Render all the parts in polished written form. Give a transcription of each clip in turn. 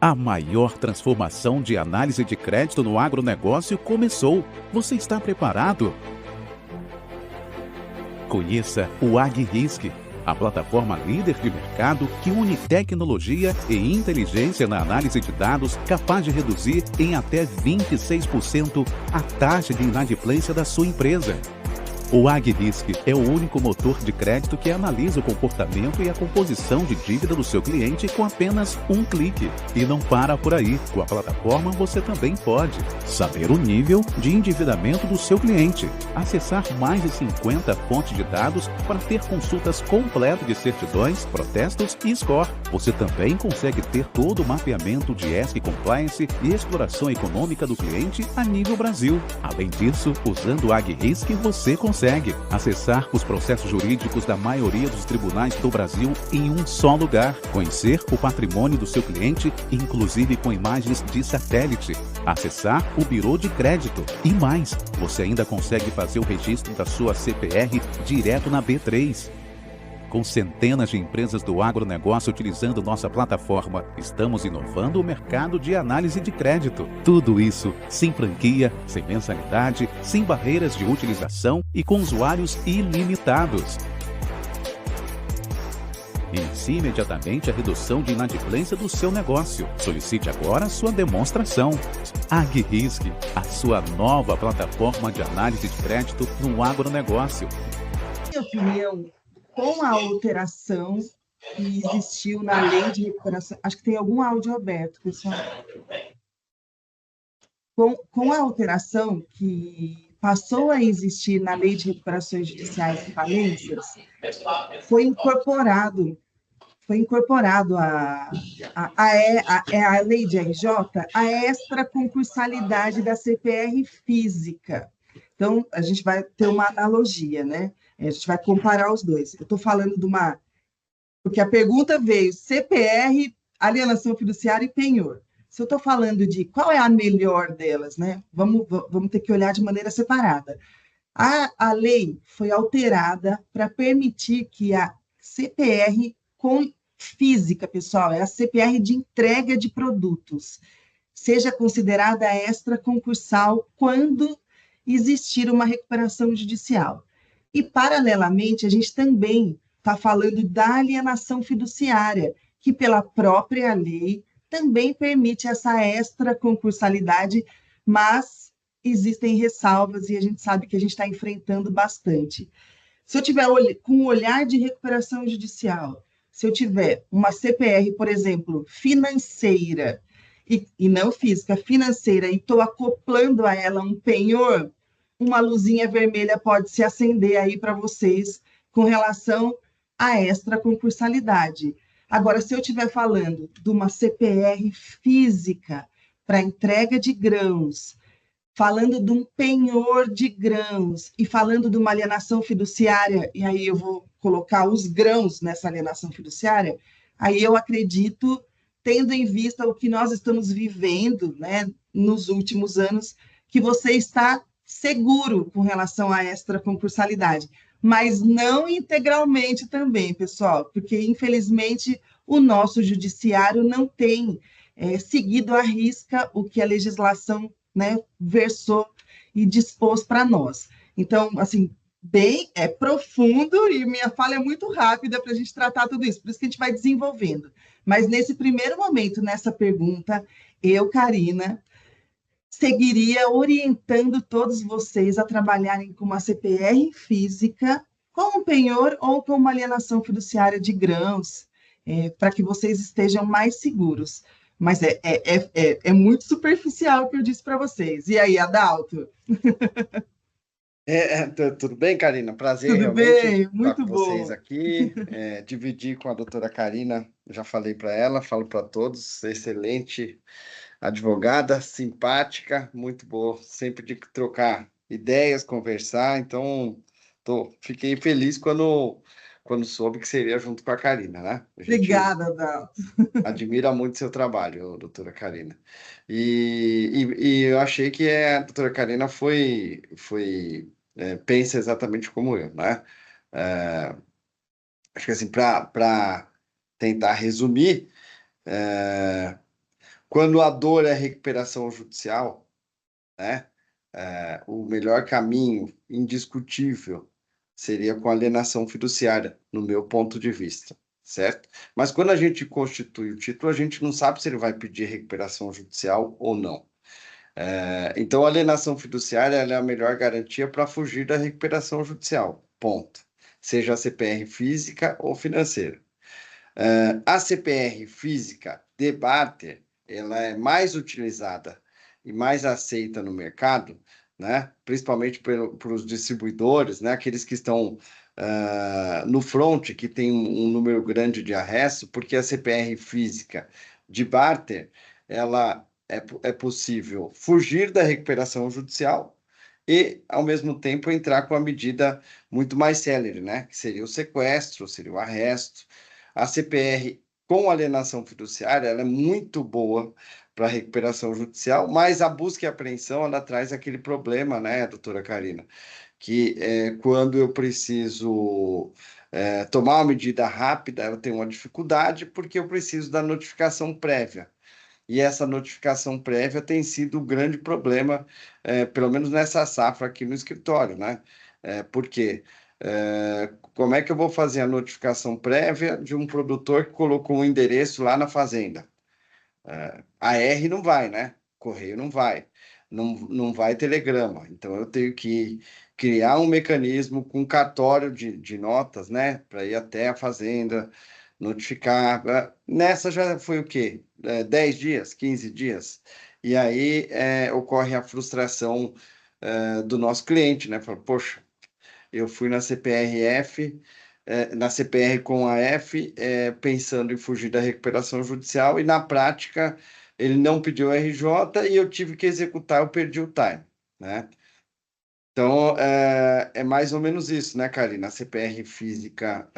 A maior transformação de análise de crédito no agronegócio começou. Você está preparado? Conheça o AgRisk, a plataforma líder de mercado que une tecnologia e inteligência na análise de dados, capaz de reduzir em até 26% a taxa de inadimplência da sua empresa. O AgRisk é o único motor de crédito que analisa o comportamento e a composição de dívida do seu cliente com apenas um clique. E não para por aí. Com a plataforma você também pode saber o nível de endividamento do seu cliente, acessar mais de 50 fontes de dados para ter consultas completas de certidões, protestos e score. Você também consegue ter todo o mapeamento de ESG Compliance e exploração econômica do cliente a nível Brasil. Além disso, usando o AgRisk você consegue acessar os processos jurídicos da maioria dos tribunais do Brasil em um só lugar, conhecer o patrimônio do seu cliente, inclusive com imagens de satélite, acessar o Birô de Crédito e mais. Você ainda consegue fazer o registro da sua CPR direto na B3. Com centenas de empresas do agronegócio utilizando nossa plataforma, estamos inovando o mercado de análise de crédito. Tudo isso sem franquia, sem mensalidade, sem barreiras de utilização e com usuários ilimitados. Inicie imediatamente a redução de inadimplência do seu negócio. Solicite agora sua demonstração. AgRisk, a sua nova plataforma de análise de crédito no agronegócio. Minha opinião, com a alteração que existiu na lei de recuperação, acho que tem algum áudio aberto, pessoal. Com a alteração que passou a existir na lei de recuperações judiciais e falências, foi incorporado a lei de RJ, a extraconcursalidade da CPR física. Então, a gente vai ter uma analogia, né? A gente vai comparar os dois. Eu estou falando de uma... Porque a pergunta veio CPR, alienação fiduciária e penhor. Se eu estou falando de qual é a melhor delas, né? Vamos ter que olhar de maneira separada. A lei foi alterada para permitir que a CPR física, pessoal, é a CPR de entrega de produtos, seja considerada extraconcursal quando existir uma recuperação judicial. E, paralelamente, a gente também está falando da alienação fiduciária, que, pela própria lei, também permite essa extraconcursalidade, mas existem ressalvas e a gente sabe que a gente está enfrentando bastante. Se eu tiver com um olhar de recuperação judicial, se eu tiver uma CPR, por exemplo, financeira, e não física, financeira, e estou acoplando a ela um penhor, uma luzinha vermelha pode se acender aí para vocês com relação à extraconcursalidade. Agora, se eu estiver falando de uma CPR física para entrega de grãos, falando de um penhor de grãos e falando de uma alienação fiduciária, e aí eu vou colocar os grãos nessa alienação fiduciária, aí eu acredito, tendo em vista o que nós estamos vivendo, né, nos últimos anos, que você está seguro com relação à extraconcursalidade, mas não integralmente também, pessoal, porque, infelizmente, o nosso judiciário não tem seguido à risca o que a legislação, né, versou e dispôs para nós. Então, assim, é profundo e minha fala é muito rápida para a gente tratar tudo isso, por isso que a gente vai desenvolvendo. Mas, nesse primeiro momento, nessa pergunta, eu, Karina, seguiria orientando todos vocês a trabalharem com uma CPR física, com um penhor ou com uma alienação fiduciária de grãos, para que vocês estejam mais seguros. Mas é muito superficial o que eu disse para vocês. E aí, Adalto? Tudo bem, Karina? Prazer tudo realmente bem, estar muito com bom. vocês aqui, dividir com a doutora Karina, já falei para ela, falo para todos, excelente advogada, simpática, muito boa, sempre de trocar ideias, conversar, então fiquei feliz quando soube que seria junto com a Karina, né? Obrigada, Adalto. Admira muito seu trabalho, doutora Karina. E eu achei que a doutora Karina pensa exatamente como eu, né? Acho que assim, para tentar resumir, Quando a dor é recuperação judicial, né? O melhor caminho, indiscutível, seria com alienação fiduciária, no meu ponto de vista, certo? Mas quando a gente constitui o título, a gente não sabe se ele vai pedir recuperação judicial ou não. Então, a alienação fiduciária ela é a melhor garantia para fugir da recuperação judicial, ponto. Seja a CPR física ou financeira. A CPR física de barter, ela é mais utilizada e mais aceita no mercado, né? Principalmente pelos distribuidores, né? Aqueles que estão no front, que tem um número grande de arresto, porque a CPR física de barter, ela é possível fugir da recuperação judicial e, ao mesmo tempo, entrar com a medida muito mais célere, né? Que seria o sequestro, seria o arresto. A CPR com alienação fiduciária, ela é muito boa para recuperação judicial, mas a busca e apreensão, ela traz aquele problema, né, doutora Carina? Que quando eu preciso tomar uma medida rápida, eu tenho uma dificuldade porque eu preciso da notificação prévia. E essa notificação prévia tem sido o grande problema, pelo menos nessa safra aqui no escritório, né? Por quê? Como é que eu vou fazer a notificação prévia de um produtor que colocou um endereço lá na fazenda? A R não vai, né? Correio não vai. Não vai telegrama. Então, eu tenho que criar um mecanismo com cartório de notas, né? Para ir até a fazenda, notificar. Nessa já foi o quê? 10 dias, 15 dias. E aí ocorre a frustração do nosso cliente, né? Fala, poxa, eu fui na CPRF, na CPR com a F, pensando em fugir da recuperação judicial, e na prática ele não pediu RJ e eu tive que executar, eu perdi o time, né? Então, é mais ou menos isso, né, Karina? A CPR física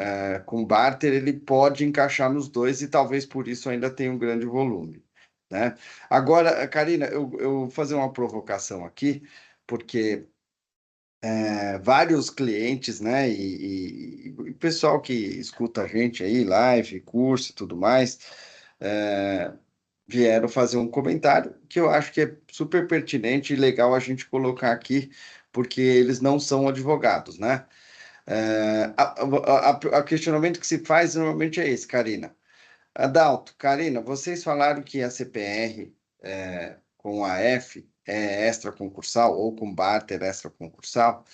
com barter, ele pode encaixar nos dois e talvez por isso ainda tenha um grande volume, né? Agora, Karina, eu vou fazer uma provocação aqui, porque vários clientes, né, e pessoal que escuta a gente aí, live, curso e tudo mais, vieram fazer um comentário que eu acho que é super pertinente e legal a gente colocar aqui, porque eles não são advogados, né? O questionamento que se faz normalmente é esse, Karina. Adalto, Karina, vocês falaram que a CPR com a F é extraconcursal ou com barter extraconcursal.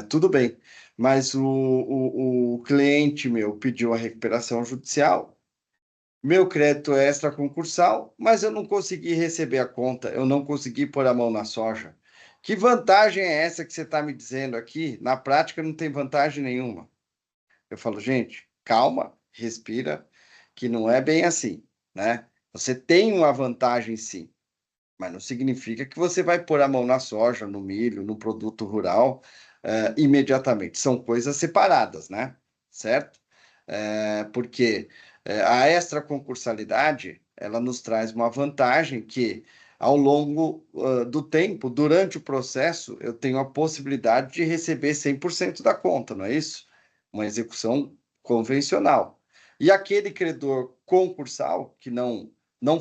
Tudo bem, mas o cliente meu pediu a recuperação judicial, meu crédito é extraconcursal, mas eu não consegui receber a conta, eu não consegui pôr a mão na soja. Que vantagem é essa que você está me dizendo aqui? Na prática, não tem vantagem nenhuma. Eu falo, gente, calma, respira, que não é bem assim, né? Você tem uma vantagem, sim, mas não significa que você vai pôr a mão na soja, no milho, no produto rural, imediatamente. São coisas separadas, né? Certo? Porque a extraconcursalidade, ela nos traz uma vantagem que, ao longo do tempo, durante o processo, eu tenho a possibilidade de receber 100% da conta, não é isso? Uma execução convencional. E aquele credor concursal, que não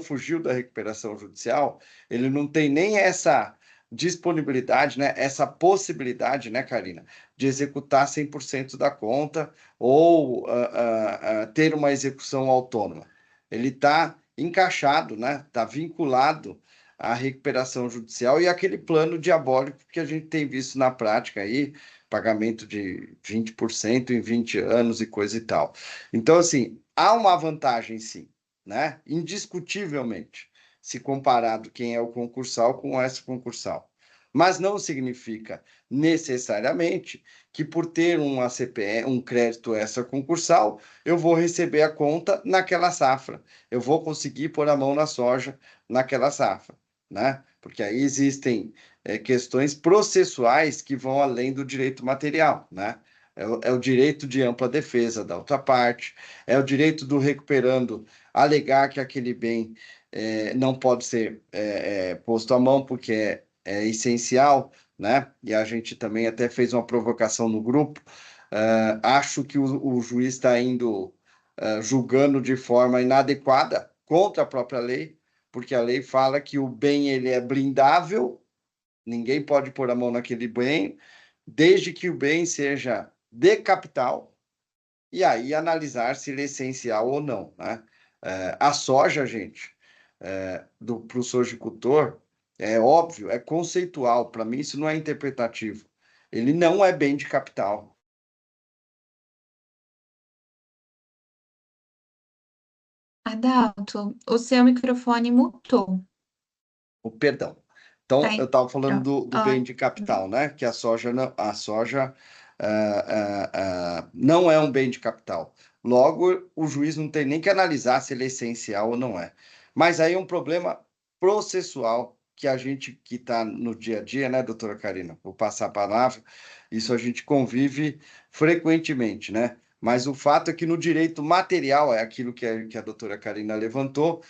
fugiu da recuperação judicial, ele não tem nem essa disponibilidade, né, essa possibilidade, né, Karina, de executar 100% da conta ou ter uma execução autônoma. Ele está encaixado, né, está vinculado à recuperação judicial e aquele plano diabólico que a gente tem visto na prática aí, pagamento de 20% em 20 anos e coisa e tal. Então, assim, há uma vantagem, sim, né? Indiscutivelmente, se comparado quem é o concursal com o extra-concursal. Mas não significa necessariamente que por ter um ACPE, um crédito extra-concursal, eu vou receber a conta naquela safra. Eu vou conseguir pôr a mão na soja naquela safra, né? Porque aí existem questões processuais que vão além do direito material, né? É o direito de ampla defesa da outra parte, é o direito do recuperando alegar que aquele bem não pode ser posto à mão porque é essencial, né? E a gente também até fez uma provocação no grupo. Acho que o juiz está indo julgando de forma inadequada contra a própria lei, porque a lei fala que o bem ele é blindável, ninguém pode pôr a mão naquele bem, desde que o bem seja de capital, e aí analisar se ele é essencial ou não, né? A soja, gente, para o sojicultor, é óbvio, é conceitual, para mim isso não é interpretativo. Ele não é bem de capital. Adalto, o seu microfone mutou. Perdão. Tá Então, aí. eu estava falando do bem de Ó, capital, né? Que a soja não é um bem de capital. Logo, o juiz não tem nem que analisar se ele é essencial ou não é. Mas aí é um problema processual que a gente que está no dia a dia, né, doutora Karina? Vou passar a palavra. Isso a gente convive frequentemente, né? Mas o fato é que no direito material, é aquilo que a doutora Karina levantou,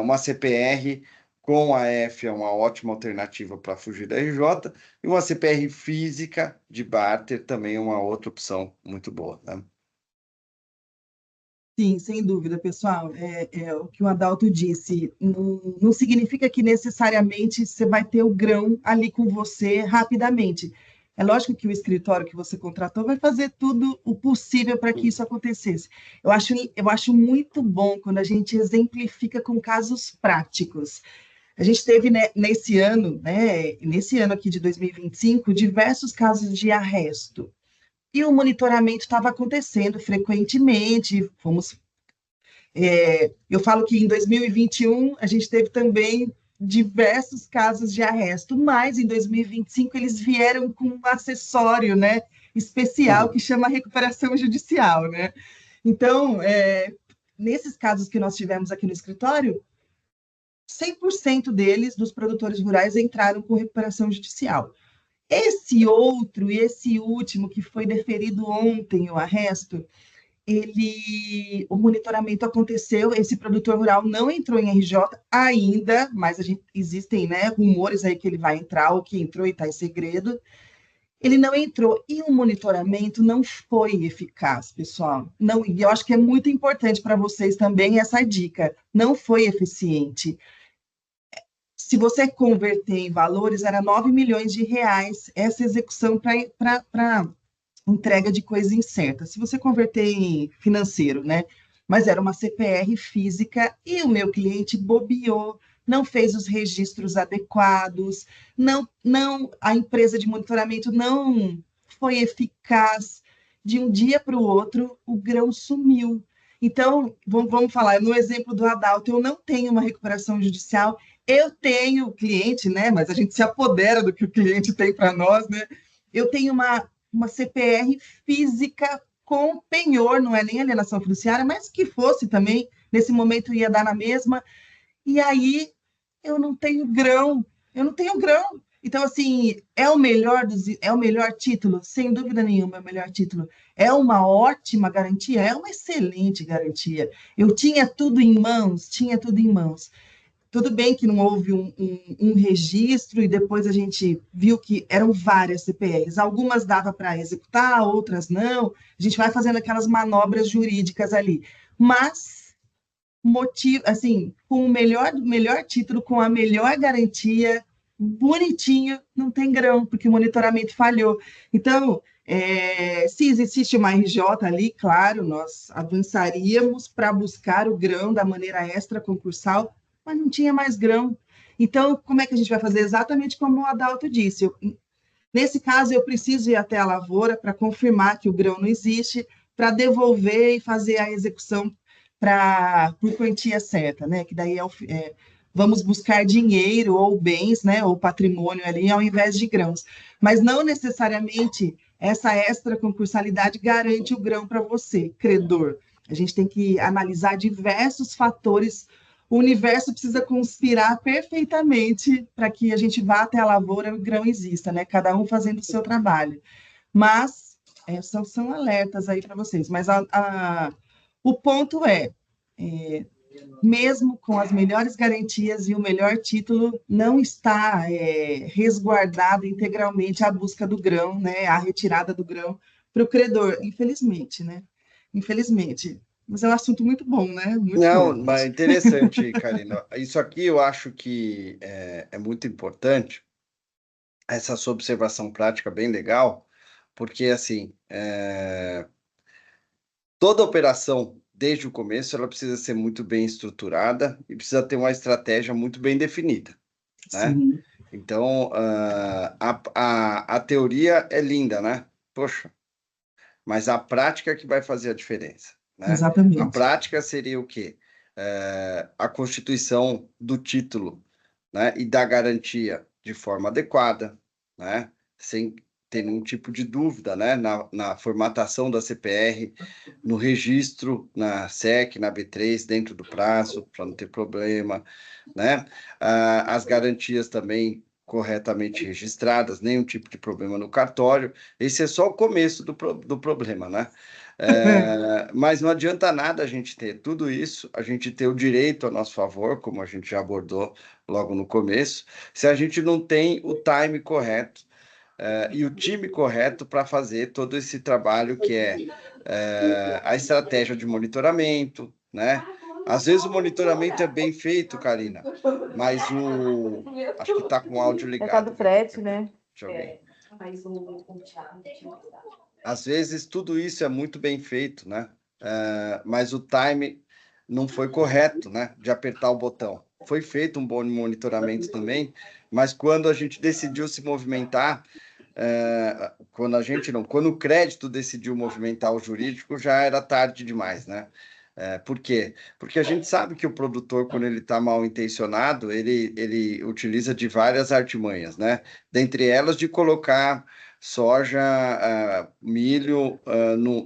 uma CPR com a F é uma ótima alternativa para fugir da RJ, e uma CPR física de barter também é uma outra opção muito boa, né? Sim, sem dúvida, pessoal. É o que o Adalto disse. Não significa que necessariamente você vai ter o grão ali com você rapidamente. É lógico que o escritório que você contratou vai fazer tudo o possível para que isso acontecesse. Eu acho muito bom quando a gente exemplifica com casos práticos. A gente teve, né, nesse ano aqui de 2025, diversos casos de arresto. E o monitoramento estava acontecendo frequentemente. Eu falo que em 2021 a gente teve também diversos casos de arresto, mas em 2025 eles vieram com um acessório, né, especial que chama recuperação judicial, né? Então, nesses casos que nós tivemos aqui no escritório, 100% deles, dos produtores rurais, entraram com recuperação judicial. Esse outro e esse último que foi deferido ontem, o arresto, o monitoramento aconteceu, esse produtor rural não entrou em RJ ainda, mas existem, né, rumores aí que ele vai entrar, ou que entrou e está em segredo. Ele não entrou, e o monitoramento não foi eficaz, pessoal. Não, e eu acho que é muito importante para vocês também essa dica, não foi eficiente. Se você converter em valores, era 9 milhões de reais essa execução para entrega de coisa incerta. Se você converter em financeiro, né? Mas era uma CPR física e o meu cliente bobeou, não fez os registros adequados, a empresa de monitoramento não foi eficaz. De um dia para o outro, o grão sumiu. Então, vamos falar, no exemplo do Adalto, eu não tenho uma recuperação judicial, eu tenho cliente, né? Mas a gente se apodera do que o cliente tem para nós, né? Eu tenho uma CPR física com penhor, não é nem alienação fiduciária, mas que fosse também, nesse momento ia dar na mesma, e aí eu não tenho grão. Então, assim, é o melhor título? Sem dúvida nenhuma, é o melhor título. É uma ótima garantia? É uma excelente garantia. Eu tinha tudo em mãos? Tinha tudo em mãos. Tudo bem que não houve um registro e depois a gente viu que eram várias CPRs. Algumas dava para executar, outras não. A gente vai fazendo aquelas manobras jurídicas ali. Mas, assim, com o melhor título, com a melhor garantia, bonitinho, não tem grão, porque o monitoramento falhou. Então, se existe uma RJ ali, claro, nós avançaríamos para buscar o grão da maneira extra-concursal, mas não tinha mais grão. Então, como é que a gente vai fazer? Exatamente como o Adalto disse. Nesse caso, eu preciso ir até a lavoura para confirmar que o grão não existe, para devolver e fazer a execução por quantia certa, né? Que daí vamos buscar dinheiro ou bens, né? Ou patrimônio ali, ao invés de grãos. Mas não necessariamente essa extra-concursalidade garante o grão para você, credor. A gente tem que analisar diversos fatores. O universo precisa conspirar perfeitamente para que a gente vá até a lavoura e o grão exista, né? Cada um fazendo o seu trabalho. Mas são alertas aí para vocês. Mas o ponto mesmo com as melhores garantias e o melhor título, não está resguardado integralmente a busca do grão, né? A retirada do grão para o credor, infelizmente, né? Infelizmente. Mas é um assunto muito bom, né? Muito Não, bom. mas interessante, Karina. Isso aqui eu acho que é muito importante, essa sua observação prática bem legal, porque assim, toda operação, desde o começo, ela precisa ser muito bem estruturada e precisa ter uma estratégia muito bem definida, né? Sim, Então, a teoria é linda, né? Poxa, mas a prática é que vai fazer a diferença, né? A exatamente. prática seria o quê? A constituição do título, né? E da garantia de forma adequada, né? Sem ter nenhum tipo de dúvida, né? Na formatação da CPR, no registro na SEC, na B3, dentro do prazo, para não ter problema, né? As garantias também corretamente registradas, nenhum tipo de problema no cartório. Esse é só o começo do problema, né? Mas não adianta nada a gente ter tudo isso, a gente ter o direito a nosso favor, como a gente já abordou logo no começo, se a gente não tem o time correto, e o time correto para fazer todo esse trabalho que é a estratégia de monitoramento, né? Às vezes o monitoramento é bem feito, Karina, mas acho que está com o áudio É tal ligado, do viu? frete, né? De alguém. Às vezes tudo isso é muito bem feito, né? Mas o time não foi correto, né? De apertar o botão. Foi feito um bom monitoramento também, mas quando a gente decidiu se movimentar, quando a gente não, quando o crédito decidiu movimentar o jurídico, já era tarde demais, né? Por quê? Porque a gente sabe que o produtor, quando ele está mal intencionado, ele utiliza de várias artimanhas, né? Dentre elas, de colocar soja, milho,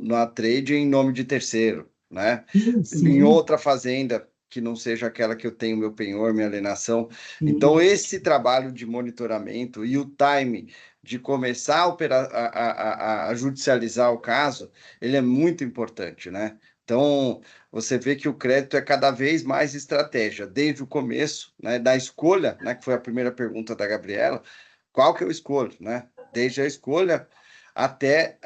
na trade em nome de terceiro, né? Em Sim, outra fazenda que não seja aquela que eu tenho meu penhor, minha alienação. Então, sim. esse trabalho de monitoramento e o time de começar a judicializar o caso, ele é muito importante, né? Então, você vê que o crédito é cada vez mais estratégia, desde o começo, né, da escolha, né, que foi a primeira pergunta da Gabriela, qual que eu escolho, né? Desde a escolha até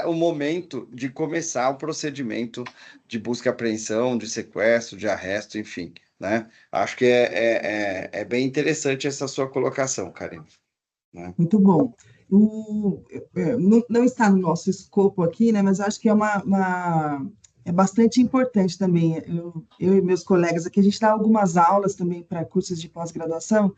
o momento de começar o procedimento de busca e apreensão, de sequestro, de arresto, enfim, né? Acho que é bem interessante essa sua colocação, Karine, né? Muito bom. Não está no nosso escopo aqui, né, mas acho que é bastante importante também. Eu e meus colegas aqui, a gente dá algumas aulas também para cursos de pós-graduação,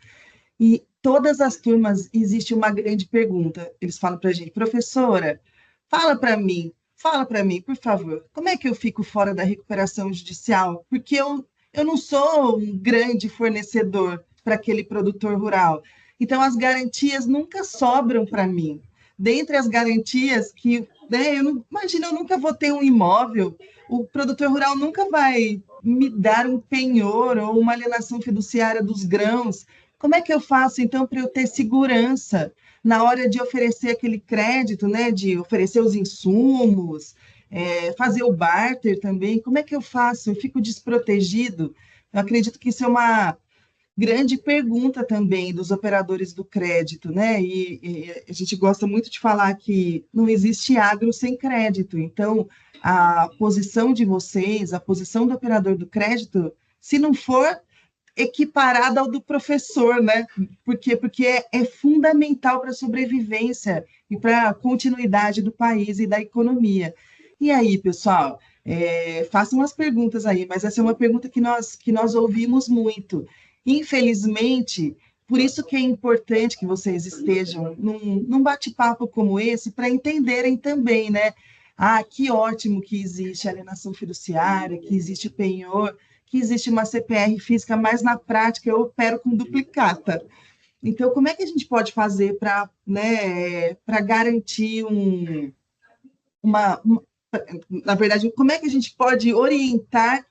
e todas as turmas existe uma grande pergunta. Eles falam para a gente, professora, fala para mim, por favor, como é que eu fico fora da recuperação judicial? Porque eu não sou um grande fornecedor para aquele produtor rural. Então, as garantias nunca sobram para mim. Dentre as garantias que, né, eu nunca vou ter um imóvel, o produtor rural nunca vai me dar um penhor ou uma alienação fiduciária dos grãos. Como é que eu faço, então, para eu ter segurança na hora de oferecer aquele crédito, né, de oferecer os insumos, fazer o barter também? Como é que eu faço? Eu fico desprotegido? Eu acredito que isso é uma grande pergunta também dos operadores do crédito, né? E a gente gosta muito de falar que não existe agro sem crédito. Então, a posição de vocês, a posição do operador do crédito, se não for equiparada ao do professor, né? Por quê? Porque é fundamental para a sobrevivência e para a continuidade do país e da economia. E aí, pessoal, façam as perguntas aí, mas essa é uma pergunta que nós ouvimos muito. Infelizmente, por isso que é importante que vocês estejam num bate-papo como esse, para entenderem também, né? Ah, que ótimo que existe alienação fiduciária, que existe penhor, que existe uma CPR física, mas na prática eu opero com duplicata. Então, como é que a gente pode fazer para, né, para garantir na verdade, como é que a gente pode orientar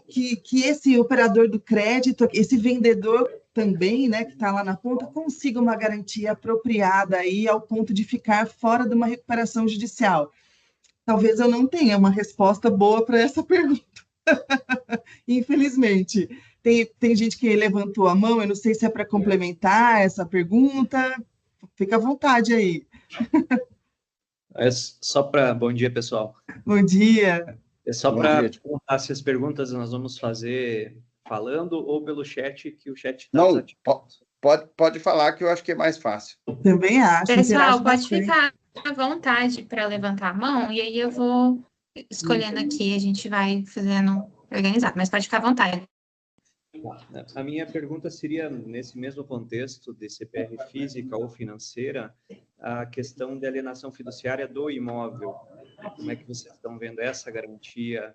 que esse operador do crédito, esse vendedor também, né, que está lá na ponta, consiga uma garantia apropriada aí ao ponto de ficar fora de uma recuperação judicial? Talvez eu não tenha uma resposta boa para essa pergunta, infelizmente. Tem gente que levantou a mão, eu não sei se é para complementar essa pergunta. Fica à vontade aí. Bom dia, pessoal. Bom dia. É só Bom para dia. perguntar se as perguntas nós vamos fazer falando ou pelo chat, que o chat está Não, desativado. pode falar que eu acho que é mais fácil. Também acho, interage Pessoal, pode bastante. ficar à vontade para levantar a mão e aí eu vou escolhendo aqui, a gente vai fazendo organizado, mas pode ficar à vontade. A minha pergunta seria, nesse mesmo contexto de CPR física ou financeira, a questão de alienação fiduciária do imóvel. Como é que vocês estão vendo essa garantia?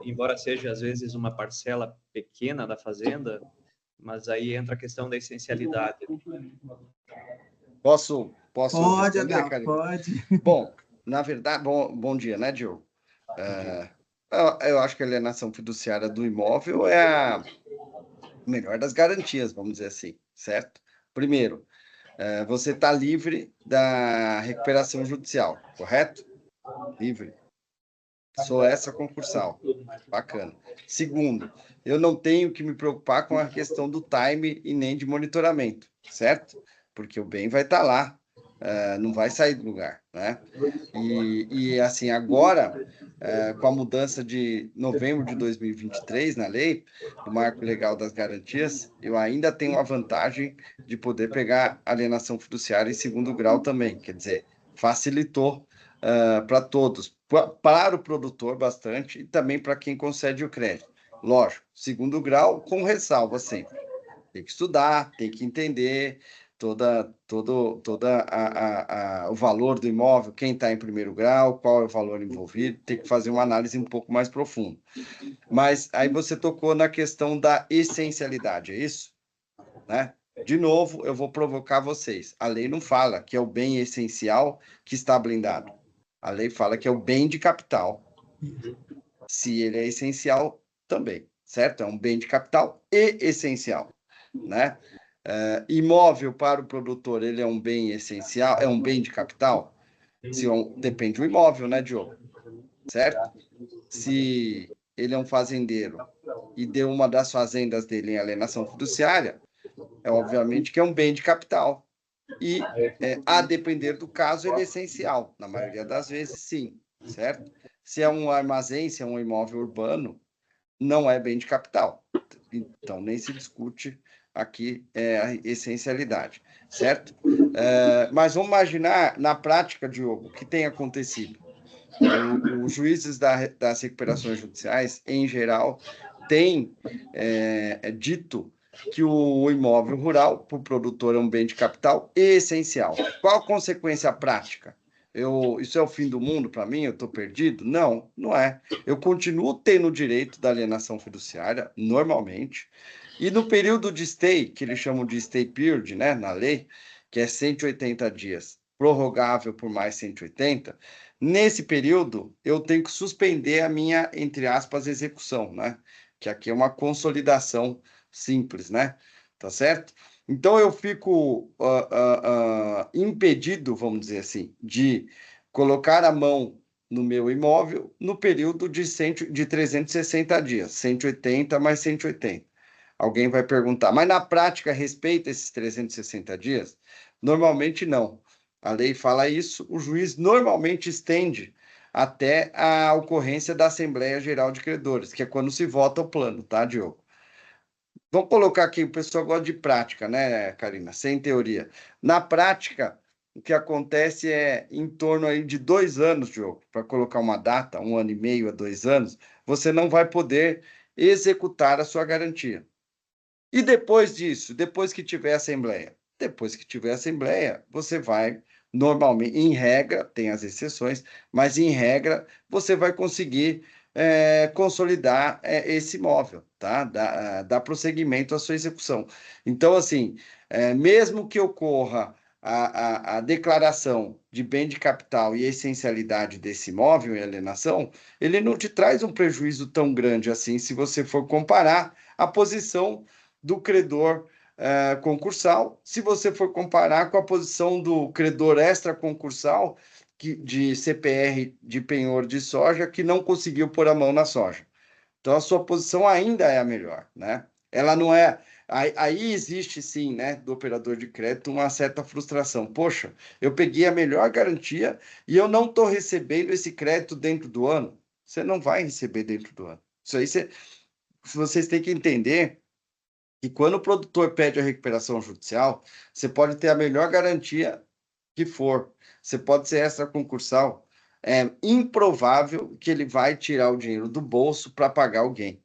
Embora seja, às vezes, uma parcela pequena da fazenda, mas aí entra a questão da essencialidade. Posso Pode, responder, Adalto, Karina? pode. Bom, na verdade, bom dia, né, Diogo? Eu acho que a alienação fiduciária do imóvel é a melhor das garantias, vamos dizer assim, certo? Primeiro, você está livre da recuperação judicial, correto? Livre. Sou essa concursal. Bacana. Segundo, eu não tenho que me preocupar com a questão do time e nem de monitoramento, certo? Porque o bem vai estar lá, não vai sair do lugar, né? E assim, agora, com a mudança de novembro de 2023 na lei, do Marco Legal das Garantias, eu ainda tenho a vantagem de poder pegar alienação fiduciária em segundo grau também, quer dizer, facilitou para todos, para o produtor bastante e também para quem concede o crédito. Lógico, segundo grau com ressalva sempre. Tem que estudar, tem que entender todo o valor do imóvel, quem está em primeiro grau, qual é o valor envolvido, tem que fazer uma análise um pouco mais profunda. Mas aí você tocou na questão da essencialidade, é isso? Né? De novo, eu vou provocar vocês. A lei não fala que é o bem essencial que está blindado. A lei fala que é o bem de capital. Se ele é essencial, também, certo? É um bem de capital e essencial, né? Imóvel para o produtor, ele é um bem essencial, é um bem de capital? Depende do imóvel, né, Diogo? Certo? Se ele é um fazendeiro e deu uma das fazendas dele em alienação fiduciária, obviamente que é um bem de capital. E, a depender do caso, ele é essencial. Na maioria das vezes, sim, certo? Se é um armazém, se é um imóvel urbano, não é bem de capital. Então, nem se discute aqui a essencialidade, certo? Mas vamos imaginar, na prática, Diogo, o que tem acontecido. Os juízes das recuperações judiciais, em geral, têm dito que o imóvel rural, para o produtor, é um bem de capital essencial. Qual a consequência prática? Isso é o fim do mundo para mim? Eu estou perdido? Não, não é. Eu continuo tendo o direito da alienação fiduciária, normalmente, e no período de stay, que eles chamam de stay period, né, na lei, que é 180 dias, prorrogável por mais 180, nesse período, eu tenho que suspender a minha, entre aspas, execução, né? Que aqui é uma consolidação simples, né? Tá certo? Então, eu fico impedido, vamos dizer assim, de colocar a mão no meu imóvel no período de 360 dias, 180 mais 180. Alguém vai perguntar, mas na prática respeita esses 360 dias? Normalmente não. A lei fala isso, o juiz normalmente estende até a ocorrência da Assembleia Geral de Credores, que é quando se vota o plano, tá, Diogo? Vamos colocar aqui, o pessoal gosta de prática, né, Karina? Sem teoria. Na prática, o que acontece é em torno aí de 2 anos, Diogo, para colocar uma data, 1 ano e meio a 2 anos, você não vai poder executar a sua garantia. E depois disso, depois que tiver assembleia? Depois que tiver assembleia, você vai, normalmente, em regra, tem as exceções, mas em regra, você vai conseguir consolidar esse imóvel, tá? Dar prosseguimento à sua execução. Então, assim, mesmo que ocorra a declaração de bem de capital e a essencialidade desse imóvel em alienação, ele não te traz um prejuízo tão grande assim, se você for comparar a posição do credor concursal, se você for comparar com a posição do credor extraconcursal de CPR de penhor de soja que não conseguiu pôr a mão na soja. Então, a sua posição ainda é a melhor, né? Ela não é Aí existe sim, né, do operador de crédito, uma certa frustração. Poxa, eu peguei a melhor garantia e eu não estou recebendo esse crédito dentro do ano. Você não vai receber dentro do ano. Isso aí vocês têm que entender que quando o produtor pede a recuperação judicial, você pode ter a melhor garantia que for. Você pode ser extraconcursal. É improvável que ele vai tirar o dinheiro do bolso para pagar alguém.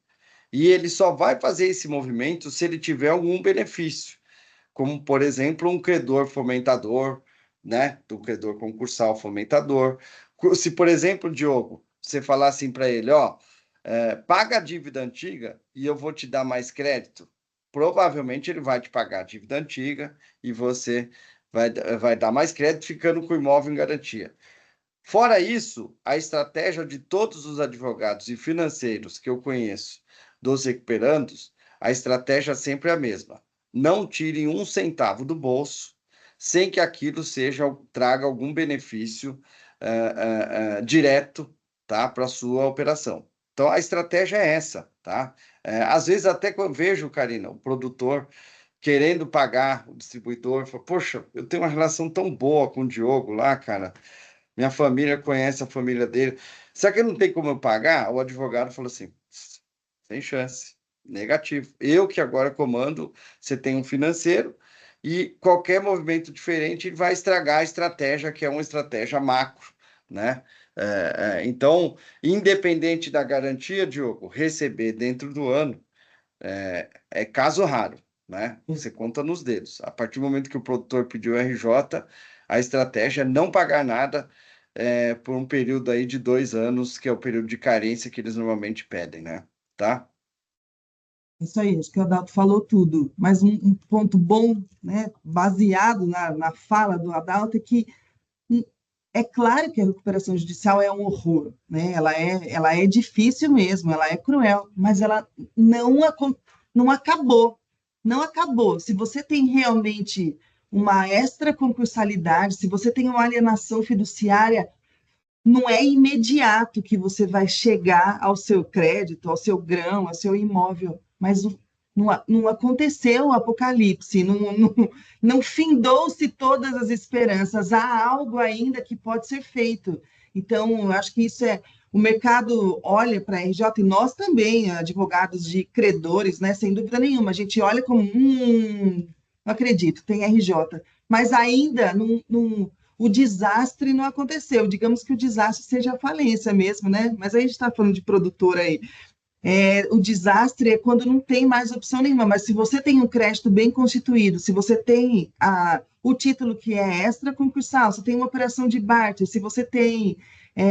E ele só vai fazer esse movimento se ele tiver algum benefício, como, por exemplo, um credor fomentador, né? Do credor concursal fomentador. Se, por exemplo, Diogo, você falar assim para ele, ó, paga a dívida antiga e eu vou te dar mais crédito, provavelmente ele vai te pagar a dívida antiga e você vai dar mais crédito ficando com o imóvel em garantia. Fora isso, a estratégia de todos os advogados e financeiros que eu conheço, dos recuperandos, a estratégia sempre é a mesma. Não tirem um centavo do bolso sem que aquilo traga algum benefício direto, tá, para a sua operação. Então, a estratégia é essa, tá? Às vezes, até quando eu vejo, Karina, o produtor querendo pagar o distribuidor, fala, poxa, eu tenho uma relação tão boa com o Diogo lá, cara, minha família conhece a família dele, será que não tem como eu pagar? O advogado falou assim, sem chance, negativo. Eu que agora comando, você tem um financeiro, e qualquer movimento diferente vai estragar a estratégia, que é uma estratégia macro, né? Então, independente da garantia, Diogo, receber dentro do ano é caso raro, né? Você conta nos dedos. A partir do momento que o produtor pediu RJ, a estratégia é não pagar nada por um período aí de 2 anos, que é o período de carência que eles normalmente pedem, né? Tá? Isso aí, acho que o Adalto falou tudo. Mas um ponto bom, né, baseado na fala do Adalto, é que é claro que a recuperação judicial é um horror, né? Ela é difícil mesmo, ela é cruel, mas ela não acabou. Não acabou. Se você tem realmente uma extraconcursalidade, se você tem uma alienação fiduciária, não é imediato que você vai chegar ao seu crédito, ao seu grão, ao seu imóvel, mas não aconteceu o apocalipse, não findou-se todas as esperanças, há algo ainda que pode ser feito. Então, eu acho que isso o mercado olha para a RJ, e nós também, advogados de credores, né, sem dúvida nenhuma, a gente olha como, não acredito, tem RJ, mas ainda o desastre não aconteceu. Digamos que o desastre seja a falência mesmo, né? Mas aí a gente está falando de produtor aí. O desastre é quando não tem mais opção nenhuma, mas se você tem um crédito bem constituído, se você tem o título que é extraconcursal, se tem uma operação de barter, se você tem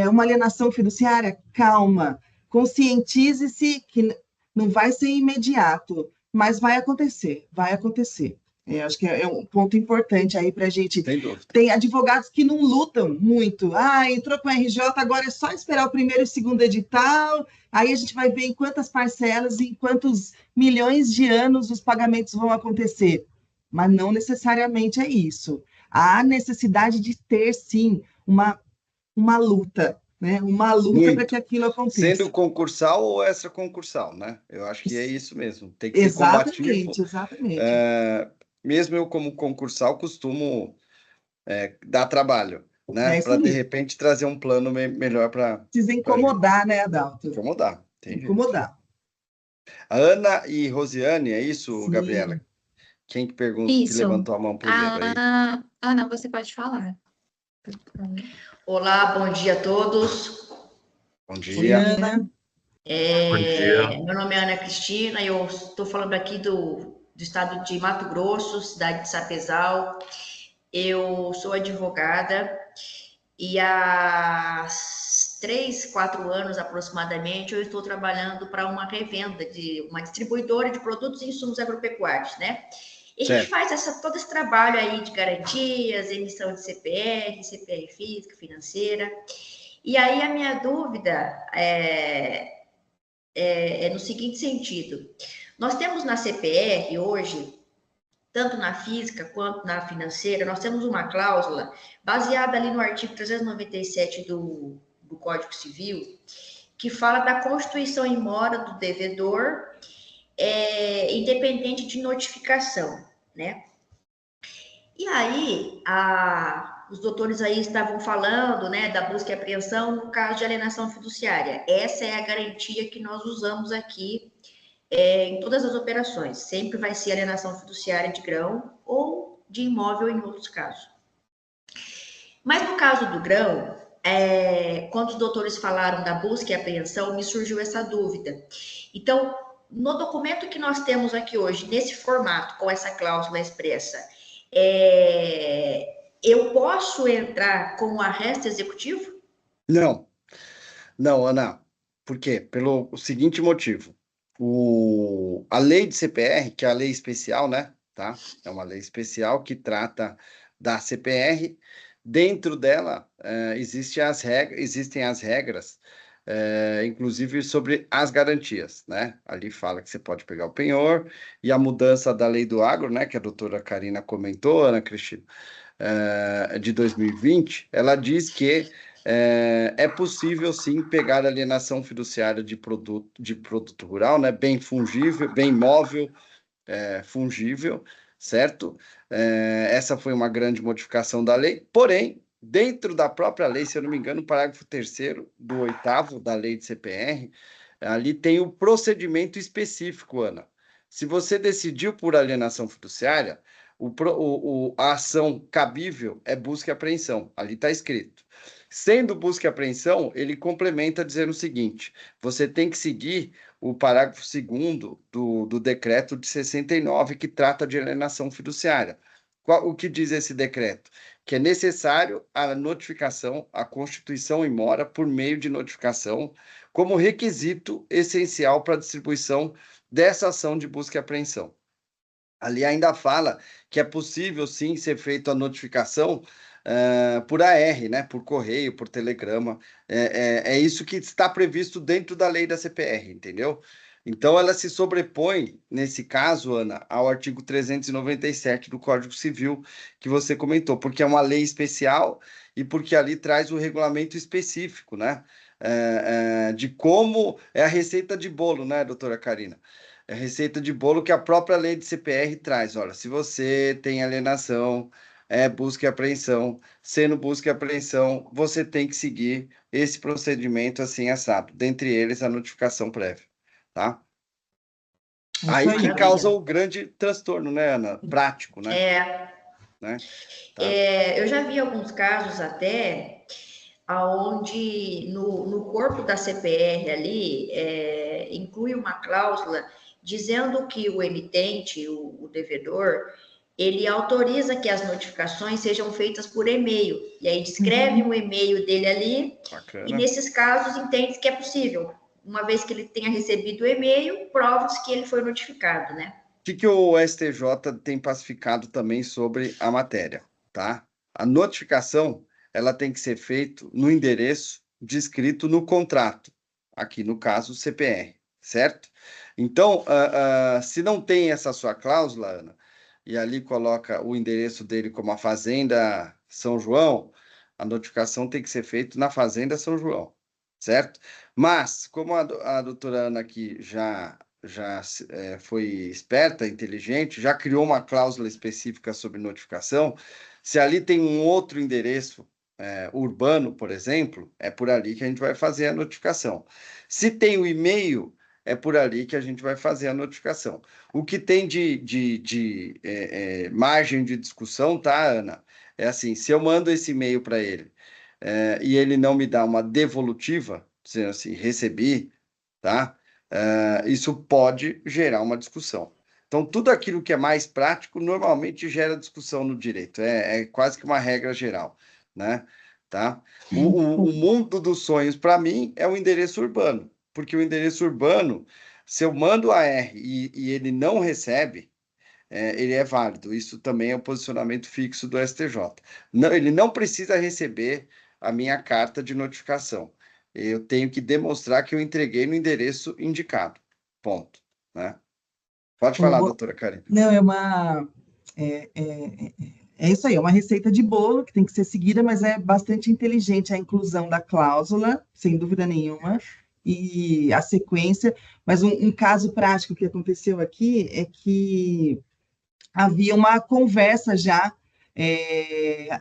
uma alienação fiduciária, calma, conscientize-se que não vai ser imediato, mas vai acontecer, vai acontecer. Acho que é um ponto importante aí para a gente. Sem dúvida. Tem advogados que não lutam muito. Entrou com o RJ, agora é só esperar o primeiro e o segundo edital, aí a gente vai ver em quantas parcelas, em quantos milhões de anos os pagamentos vão acontecer. Mas não necessariamente é isso. Há necessidade de ter, sim, uma luta, né? Uma luta para que aquilo aconteça. Sendo concursal ou extraconcursal, né? Eu acho que é isso mesmo. Tem que ser combativo. Exatamente. Mesmo eu, como concursal, costumo dar trabalho, né? Para, de repente, trazer um plano melhor para... Precisa incomodar, né, Adalto? Incomodar. Incomodar. A Ana e Rosiane, é isso, Sim. Gabriela? Quem que pergunta, Isso. que levantou a mão primeiro aí? Ana, você pode falar. Olá, bom dia a todos. Bom dia. Oi, Ana. Bom dia. Meu nome é Ana Cristina e eu estou falando aqui do estado de Mato Grosso, cidade de Sapezal. Eu sou advogada e há 3, 4 anos aproximadamente eu estou trabalhando para uma revenda de uma distribuidora de produtos e insumos agropecuários, né? E a gente faz todo esse trabalho aí de garantias, emissão de CPR física, financeira. E aí a minha dúvida é no seguinte sentido. Nós temos na CPR hoje, tanto na física quanto na financeira, nós temos uma cláusula baseada ali no artigo 397 do Código Civil, que fala da constituição em mora do devedor independente de notificação, né? E aí, os doutores aí estavam falando, né, da busca e apreensão no caso de alienação fiduciária. Essa é a garantia que nós usamos aqui em todas as operações. Sempre vai ser alienação fiduciária de grão ou de imóvel em outros casos. Mas no caso do grão, quando os doutores falaram da busca e apreensão, me surgiu essa dúvida. Então, no documento que nós temos aqui hoje, nesse formato, com essa cláusula expressa, eu posso entrar com o arresto executivo? Não, não, Ana. Por quê? Pelo seguinte motivo. A lei de CPR, que é a lei especial, né? Tá? É uma lei especial que trata da CPR. Dentro dela, existem as regras, inclusive sobre as garantias, né? Ali fala que você pode pegar o penhor, e a mudança da lei do agro, né? Que a doutora Karina comentou, Ana Cristina, de 2020, ela diz que é possível, sim, pegar alienação fiduciária de produto rural, né? Bem fungível, bem móvel, fungível, certo? Essa foi uma grande modificação da lei, porém, dentro da própria lei, se eu não me engano, o parágrafo 3º do 8º da lei de CPR, ali tem o procedimento específico, Ana. Se você decidiu por alienação fiduciária, a ação cabível é busca e apreensão, ali está escrito. Sendo busca e apreensão, ele complementa dizendo o seguinte: você tem que seguir o parágrafo 2º do decreto de 69, que trata de alienação fiduciária. O que diz esse decreto? Que é necessário a notificação, a constituição em mora por meio de notificação, como requisito essencial para a distribuição dessa ação de busca e apreensão. Ali ainda fala que é possível, sim, ser feita a notificação por AR, né? Por correio, por telegrama. É isso que está previsto dentro da lei da CPR, entendeu? Então, ela se sobrepõe, nesse caso, Ana, ao artigo 397 do Código Civil, que você comentou, porque é uma lei especial e porque ali traz o regulamento específico, né? De como é a receita de bolo, né, doutora Karina? É a receita de bolo que a própria lei de CPR traz. Olha, se você tem alienação, busca e apreensão, sendo busca e apreensão, você tem que seguir esse procedimento assim assado, dentre eles a notificação prévia, tá? Aí que causa o grande transtorno, né, Ana? Prático, né? Né? Tá. Eu já vi alguns casos até onde no corpo da CPR ali inclui uma cláusula dizendo que o emitente, o devedor, ele autoriza que as notificações sejam feitas por e-mail. E aí descreve o e-mail dele ali. Bacana. E nesses casos entende que é possível. Uma vez que ele tenha recebido o e-mail, provas que ele foi notificado, né? O que o STJ tem pacificado também sobre a matéria, tá? A notificação, ela tem que ser feita no endereço descrito no contrato, aqui no caso CPR, certo? Então, se não tem essa sua cláusula, Ana, e ali coloca o endereço dele como a Fazenda São João, a notificação tem que ser feita na Fazenda São João, certo? Mas, como a doutora Ana aqui já foi esperta, inteligente, já criou uma cláusula específica sobre notificação, se ali tem um outro endereço urbano, por exemplo, é por ali que a gente vai fazer a notificação. Se tem o e-mail, é por ali que a gente vai fazer a notificação. O que tem de margem de discussão, tá, Ana? É assim, se eu mando esse e-mail para ele e ele não me dá uma devolutiva, dizendo assim, recebi, tá? Isso pode gerar uma discussão. Então, tudo aquilo que é mais prático normalmente gera discussão no direito. É quase que uma regra geral, né? Tá? O mundo dos sonhos, para mim, é o endereço urbano. Porque o endereço urbano, se eu mando AR e ele não recebe, ele é válido. Isso também é o posicionamento fixo do STJ. Não, ele não precisa receber a minha carta de notificação. Eu tenho que demonstrar que eu entreguei no endereço indicado. Ponto. Né? Pode falar, doutora Karina. Não, é isso aí, é uma receita de bolo que tem que ser seguida, mas é bastante inteligente a inclusão da cláusula, sem dúvida nenhuma, e a sequência, mas um caso prático que aconteceu aqui é que havia uma conversa já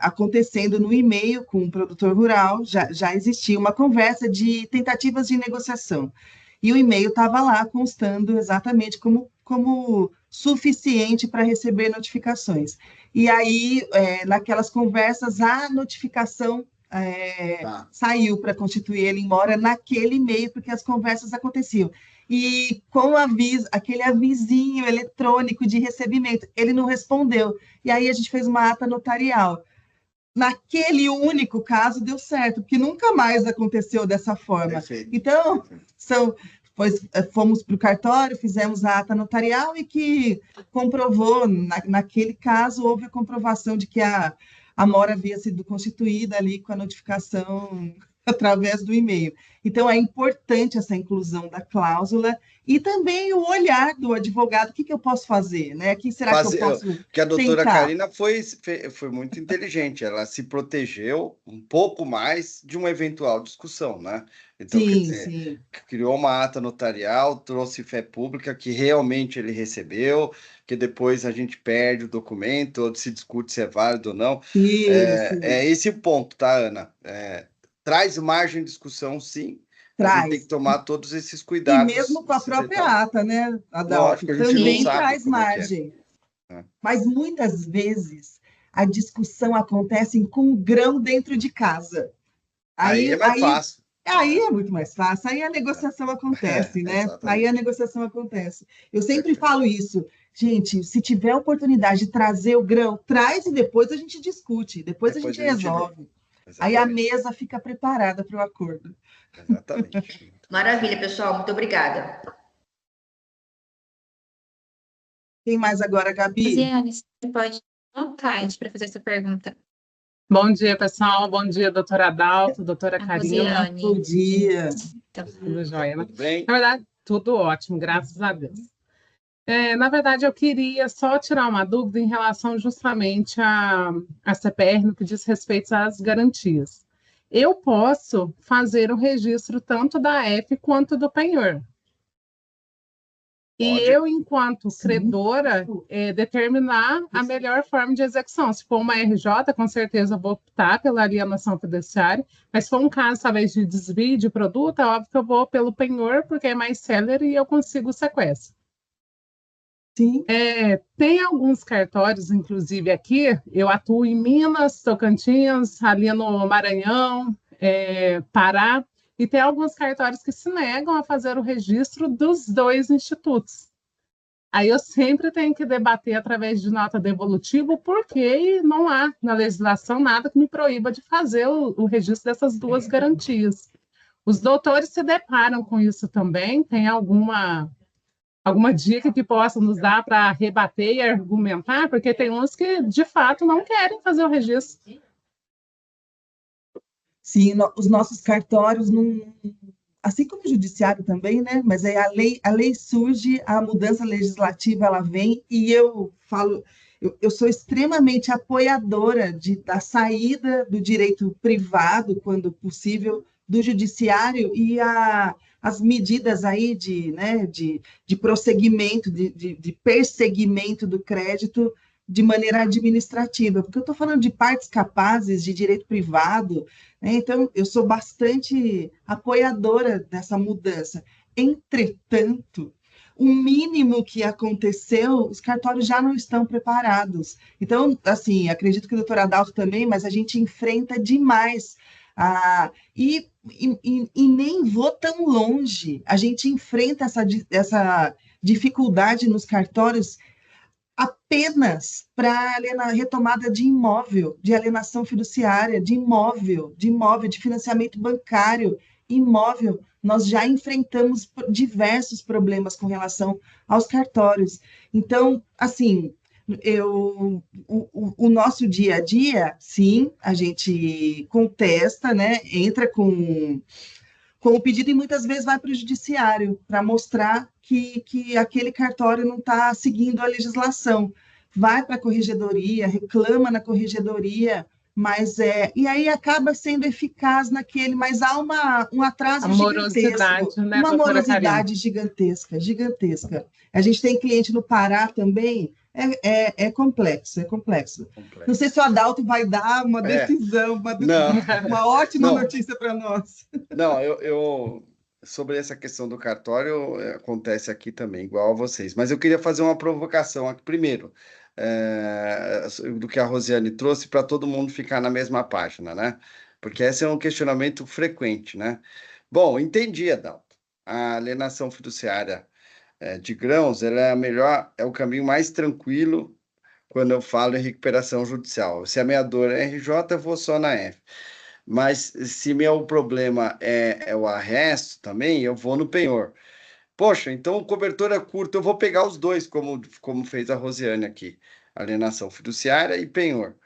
acontecendo no e-mail com o produtor rural, já existia uma conversa de tentativas de negociação. E o e-mail estava lá constando exatamente como suficiente para receber notificações. E aí, naquelas conversas, a notificação saiu para constituir ele em mora naquele e-mail, porque as conversas aconteciam. E com o aviso, aquele avisinho eletrônico de recebimento, ele não respondeu. E aí a gente fez uma ata notarial. Naquele único caso deu certo, porque nunca mais aconteceu dessa forma. Perfeito. Então, fomos para o cartório, fizemos a ata notarial e que comprovou, naquele caso, houve a comprovação de que a mora havia sido constituída ali com a notificação através do e-mail. Então, é importante essa inclusão da cláusula e também o olhar do advogado, o que eu posso fazer, né? O que será que eu posso Porque a doutora tentar? Carina foi muito inteligente, ela se protegeu um pouco mais de uma eventual discussão, né? Então, quer dizer, criou uma ata notarial, trouxe fé pública que realmente ele recebeu, que depois a gente perde o documento, ou se discute se é válido ou não. É esse o ponto, tá, Ana? Traz margem de discussão, sim. A gente tem que tomar todos esses cuidados. E mesmo com a própria ata, né, Adalto? Lógico, a gente também não sabe traz como é que é. margem. Mas muitas vezes a discussão acontece com grão dentro de casa. Aí é mais fácil. Aí é muito mais fácil, aí a negociação acontece, né? Exatamente. Aí a negociação acontece. Eu sempre falo isso, gente, se tiver a oportunidade de trazer o grão, traz e depois a gente discute, depois a gente resolve. Aí a mesa fica preparada para o acordo. Exatamente. Maravilha, pessoal. Muito obrigada. Quem mais agora, Gabi? Rosiane, você pode à vontade para fazer essa pergunta. Bom dia, pessoal. Bom dia, doutora Adalto, doutora Carina. Rosiane. Bom dia. Tudo jóia, né? Tudo bem? Na verdade, tudo ótimo, graças a Deus. Na verdade, eu queria só tirar uma dúvida em relação justamente à CPR no que diz respeito às garantias. Eu posso fazer o registro tanto da F quanto do penhor. E eu, enquanto credora, determinar a melhor forma de execução. Se for uma RJ, com certeza eu vou optar pela alienação fiduciária, mas se for um caso, talvez, de desvio de produto, é óbvio que eu vou pelo penhor, porque é mais célere e eu consigo o sequestro. Sim. Tem alguns cartórios, inclusive aqui, eu atuo em Minas, Tocantins, ali no Maranhão, Pará, e tem alguns cartórios que se negam a fazer o registro dos dois institutos. Aí eu sempre tenho que debater através de nota devolutiva, porque não há na legislação nada que me proíba de fazer o registro dessas duas garantias. Os doutores se deparam com isso também. Tem alguma dica que possa nos dar para rebater e argumentar? Porque tem uns que, de fato, não querem fazer o registro. Sim, os nossos cartórios, assim como o judiciário também, né? Mas aí a lei surge, a mudança legislativa ela vem, e eu falo, eu sou extremamente apoiadora da saída do direito privado, quando possível, do judiciário, e as medidas aí de prosseguimento, de perseguimento do crédito de maneira administrativa, porque eu estou falando de partes capazes de direito privado, né? Então eu sou bastante apoiadora dessa mudança. Entretanto, o mínimo que aconteceu, os cartórios já não estão preparados. Então, assim, acredito que o doutor Adalto também, mas a gente enfrenta demais. E nem vou tão longe. A gente enfrenta essa dificuldade nos cartórios apenas para a retomada de imóvel, de alienação fiduciária, de imóvel, de financiamento bancário, imóvel. Nós já enfrentamos diversos problemas com relação aos cartórios. Então, assim, o nosso dia a dia, sim, a gente contesta, né? Entra com o pedido e muitas vezes vai para o judiciário para mostrar que aquele cartório não está seguindo a legislação. Vai para a corregedoria, reclama na corregedoria, mas e aí acaba sendo eficaz naquele, mas há um atraso A morosidade, gigantesco, né, uma doutora Karina? morosidade gigantesca, gigantesca. A gente tem cliente no Pará também, é complexo, é complexo. Não sei se o Adalto vai dar uma decisão, Não, uma ótima não, notícia para nós. não, sobre essa questão do cartório, acontece aqui também, igual a vocês. Mas eu queria fazer uma provocação aqui primeiro, do que a Rosiane trouxe, para todo mundo ficar na mesma página, né? Porque esse é um questionamento frequente, né? Bom, entendi, Adalto. A alienação fiduciária de grãos, ela é é o caminho mais tranquilo quando eu falo em recuperação judicial. Se a minha dor é RJ, eu vou só na F. Mas se meu problema é o arresto também, eu vou no penhor. Poxa, então cobertura curta, eu vou pegar os dois, como fez a Rosiane aqui. Alienação fiduciária e penhor.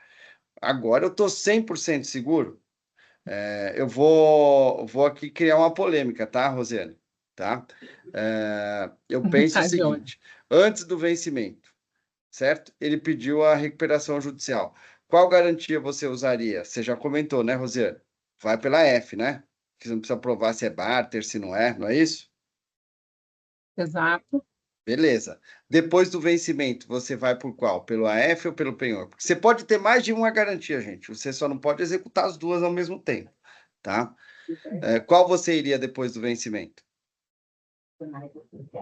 Agora eu estou 100% seguro. Eu vou aqui criar uma polêmica, tá, Rosiane? Tá? Eu penso Tá o de olho. seguinte, antes do vencimento, certo? Ele pediu a recuperação judicial. Qual garantia você usaria? Você já comentou, né, Rosiane? Vai pela F, né? Você não precisa provar se é barter, se não é isso? Exato. Beleza. Depois do vencimento, você vai por qual? Pelo AF ou pelo penhor? Porque você pode ter mais de uma garantia, gente. Você só não pode executar as duas ao mesmo tempo, tá? Qual você iria depois do vencimento?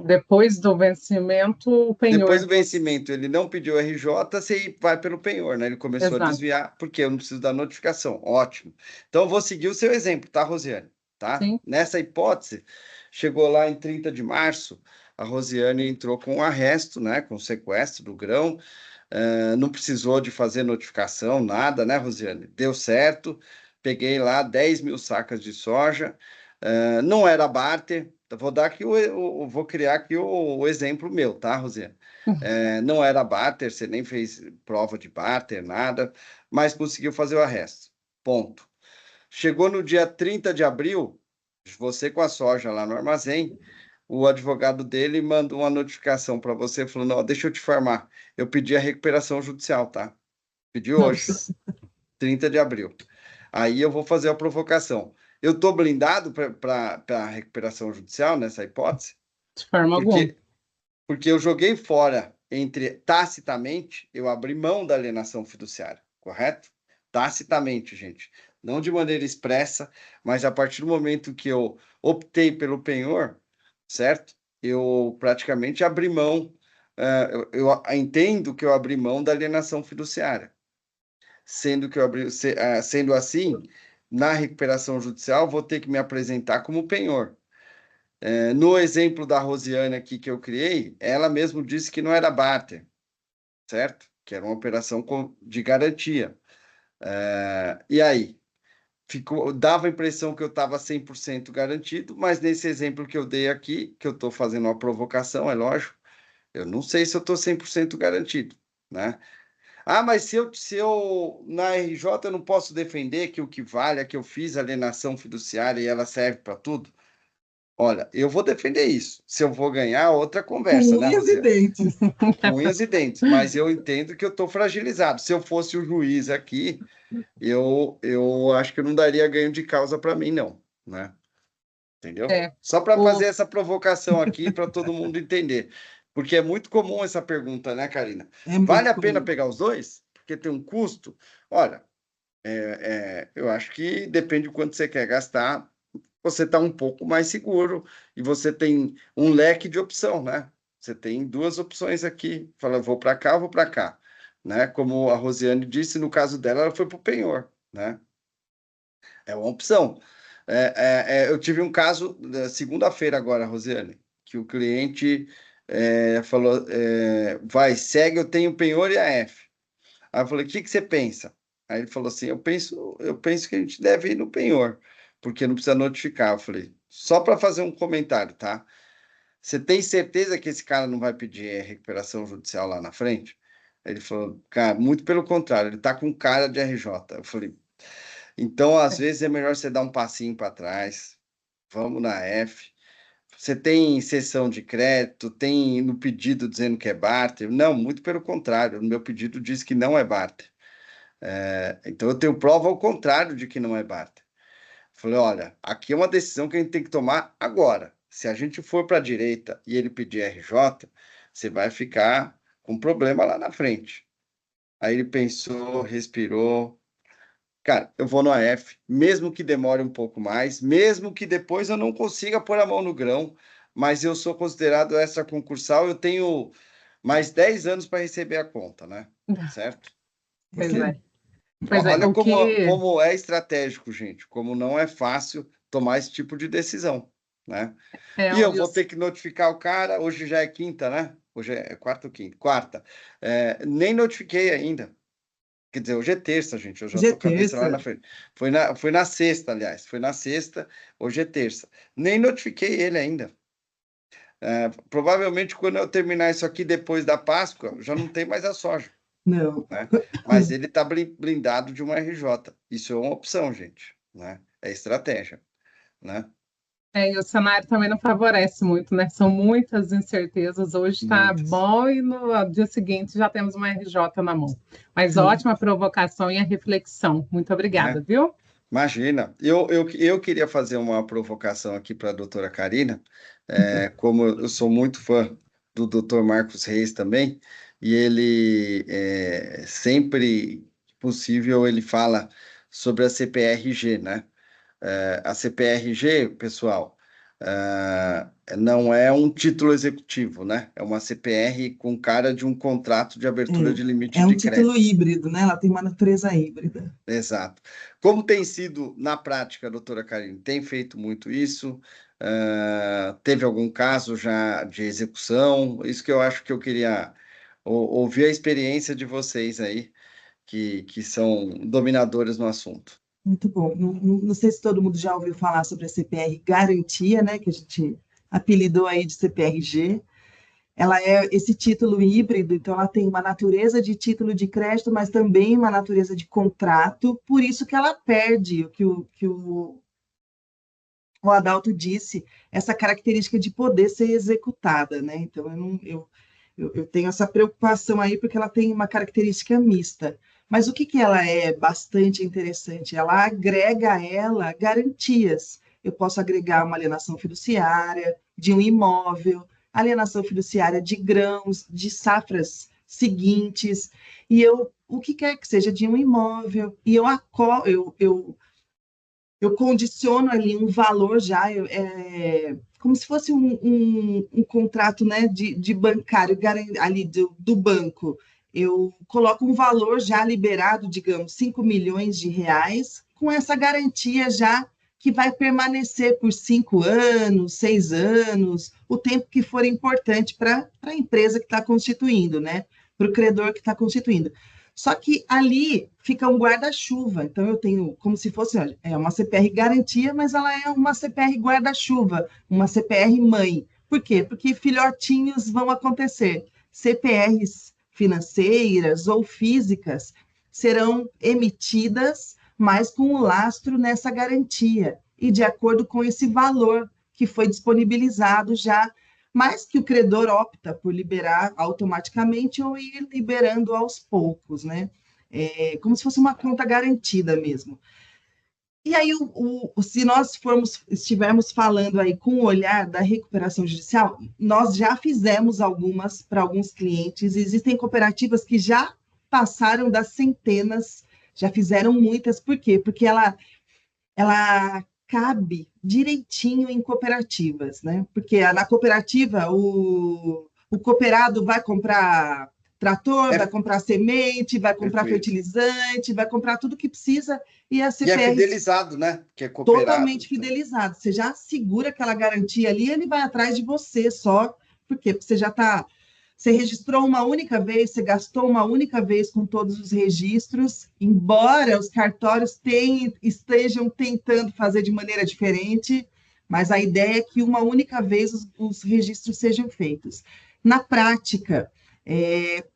Depois do vencimento, o penhor. Depois do vencimento, ele não pediu RJ, você vai pelo penhor, né? Ele começou Exato. a desviar, porque eu não preciso da notificação. Ótimo. Então, eu vou seguir o seu exemplo, tá, Rosiane? Tá? Sim. Nessa hipótese, chegou lá em 30 de março, a Rosiane entrou com um arresto, né? Com sequestro do grão. Não precisou de fazer notificação, nada, né, Rosiane? Deu certo. Peguei lá 10 mil sacas de soja. Não era barter. Vou dar aqui vou criar aqui o exemplo meu, tá, Rosiane? Não era barter, você nem fez prova de barter, nada, mas conseguiu fazer o arresto. Ponto. Chegou no dia 30 de abril, você com a soja lá no armazém, o advogado dele mandou uma notificação para você, falando, ó, deixa eu te informar, eu pedi a recuperação judicial, tá? Pedi hoje, 30 de abril. Aí eu vou fazer a provocação. Eu estou blindado para a recuperação judicial nessa hipótese? De forma alguma. Porque eu joguei fora, tacitamente, eu abri mão da alienação fiduciária, correto? Tacitamente, gente. Não de maneira expressa, mas a partir do momento que eu optei pelo penhor, certo? Eu praticamente abri mão, eu entendo que eu abri mão da alienação fiduciária. Sendo assim, na recuperação judicial, vou ter que me apresentar como penhor. No exemplo da Rosiane aqui que eu criei, ela mesmo disse que não era barter, certo? Que era uma operação de garantia. E aí? Dava a impressão que eu estava 100% garantido, mas nesse exemplo que eu dei aqui, que eu estou fazendo uma provocação, é lógico, eu não sei se eu estou 100% garantido, né? Ah, mas se eu na RJ eu não posso defender que o que vale é que eu fiz alienação fiduciária e ela serve para tudo? Olha, eu vou defender isso. Se eu vou ganhar, outra conversa, Com né, unhas e Rosiane? dentes. Com unhas e dentes. Mas eu entendo que eu estou fragilizado. Se eu fosse o juiz aqui, eu acho que eu não daria ganho de causa para mim, não, né? Entendeu? Só para fazer essa provocação aqui, para todo mundo entender. Porque é muito comum essa pergunta, né, Karina? Vale a pena pegar os dois? Porque tem um custo? Olha, eu acho que depende de quanto você quer gastar, você está um pouco mais seguro e você tem um leque de opção, né? Você tem duas opções aqui. Fala, vou para cá, vou para cá. Né? Como a Rosiane disse, no caso dela, ela foi para o penhor, né? É uma opção. Eu tive um caso segunda-feira agora, Rosiane, que o cliente falou, segue, eu tenho o penhor e a F. Aí eu falei, o que você pensa? Aí ele falou assim, eu penso que a gente deve ir no penhor, porque não precisa notificar. Eu falei, só para fazer um comentário, tá? Você tem certeza que esse cara não vai pedir recuperação judicial lá na frente? Ele falou, cara, muito pelo contrário, ele tá com cara de RJ. Eu falei, então, às vezes é melhor você dar um passinho para trás, vamos na F. Você tem cessão de crédito, tem no pedido dizendo que é barter? Não, muito pelo contrário, no meu pedido diz que não é barter. Então, eu tenho prova ao contrário de que não é barter. Falei, olha, aqui é uma decisão que a gente tem que tomar agora. Se a gente for para a direita e ele pedir RJ, você vai ficar com problema lá na frente. Aí ele pensou, respirou. Cara, eu vou no AF, mesmo que demore um pouco mais, mesmo que depois eu não consiga pôr a mão no grão, mas eu sou considerado extra concursal, eu tenho mais 10 anos para receber a conta, né? Certo? Pois é. Pois é, Olha como é estratégico, gente, como não é fácil tomar esse tipo de decisão, né? E eu vou ter que notificar o cara, hoje já é quinta, né? Hoje é quarta ou quinta? Quarta. Nem notifiquei ainda. Quer dizer, hoje é terça, gente. Eu já estou com a cabeça lá na frente. Foi na sexta, aliás. Foi na sexta, hoje é terça. Nem notifiquei ele ainda. Provavelmente, quando eu terminar isso aqui depois da Páscoa, já não tem mais a soja. Não. Né? Mas ele está blindado de uma RJ. Isso é uma opção, gente. Né? É estratégia. Né? E o cenário também não favorece muito, né? São muitas incertezas. Hoje está bom e no dia seguinte já temos uma RJ na mão. Mas ótima provocação e a reflexão. Muito obrigada, viu? Imagina. Eu queria fazer uma provocação aqui para a doutora Karina, como eu sou muito fã do doutor Marcos Reis também, e ele, sempre possível, ele fala sobre a CPRG, né? A CPRG, pessoal, não é um título executivo, né? É uma CPR com cara de um contrato de abertura de limite de crédito. É um título híbrido, né? Ela tem uma natureza híbrida. Exato. Como tem sido na prática, doutora Karine? Tem feito muito isso? Teve algum caso já de execução? Isso que eu acho que eu queria ouvir a experiência de vocês aí, que são dominadores no assunto. Muito bom. Não sei se todo mundo já ouviu falar sobre a CPR Garantia, né, que a gente apelidou aí de CPRG. Ela é esse título híbrido, então ela tem uma natureza de título de crédito, mas também uma natureza de contrato, por isso que ela perde o que o Adalto disse, essa característica de poder ser executada, né? Então eu tenho essa preocupação aí porque ela tem uma característica mista. Mas o que ela é bastante interessante? Ela agrega a ela garantias. Eu posso agregar uma alienação fiduciária de um imóvel, alienação fiduciária de grãos, de safras seguintes, e o que quer que seja de um imóvel, e eu condiciono ali um valor já, como se fosse um contrato, né, de bancário ali do banco. Eu coloco um valor já liberado, digamos, 5 milhões de reais, com essa garantia já que vai permanecer por 5 anos, 6 anos, o tempo que for importante para a empresa que está constituindo, né? Para o credor que está constituindo. Só que ali fica um guarda-chuva, então eu tenho como se fosse uma CPR garantia, mas ela é uma CPR guarda-chuva, uma CPR mãe. Por quê? Porque filhotinhos vão acontecer. CPRs financeiras ou físicas serão emitidas, mas com um lastro nessa garantia e de acordo com esse valor que foi disponibilizado já, mas que o credor opta por liberar automaticamente ou ir liberando aos poucos, né? Como se fosse uma conta garantida mesmo. E aí, se nós estivermos falando aí com o olhar da recuperação judicial, nós já fizemos algumas para alguns clientes, existem cooperativas que já passaram das centenas, já fizeram muitas, por quê? Porque ela cabe direitinho em cooperativas, né? Porque na cooperativa, o cooperado vai comprar trator, vai comprar semente, vai comprar fertilizante, vai comprar tudo que precisa, e a CPR... E é fidelizado, né? Que é cooperado. Totalmente fidelizado. Você já segura aquela garantia ali, ele vai atrás de você só, porque você já está... Você registrou uma única vez, você gastou uma única vez com todos os registros, embora os cartórios estejam tentando fazer de maneira diferente, mas a ideia é que uma única vez os registros sejam feitos. Na prática,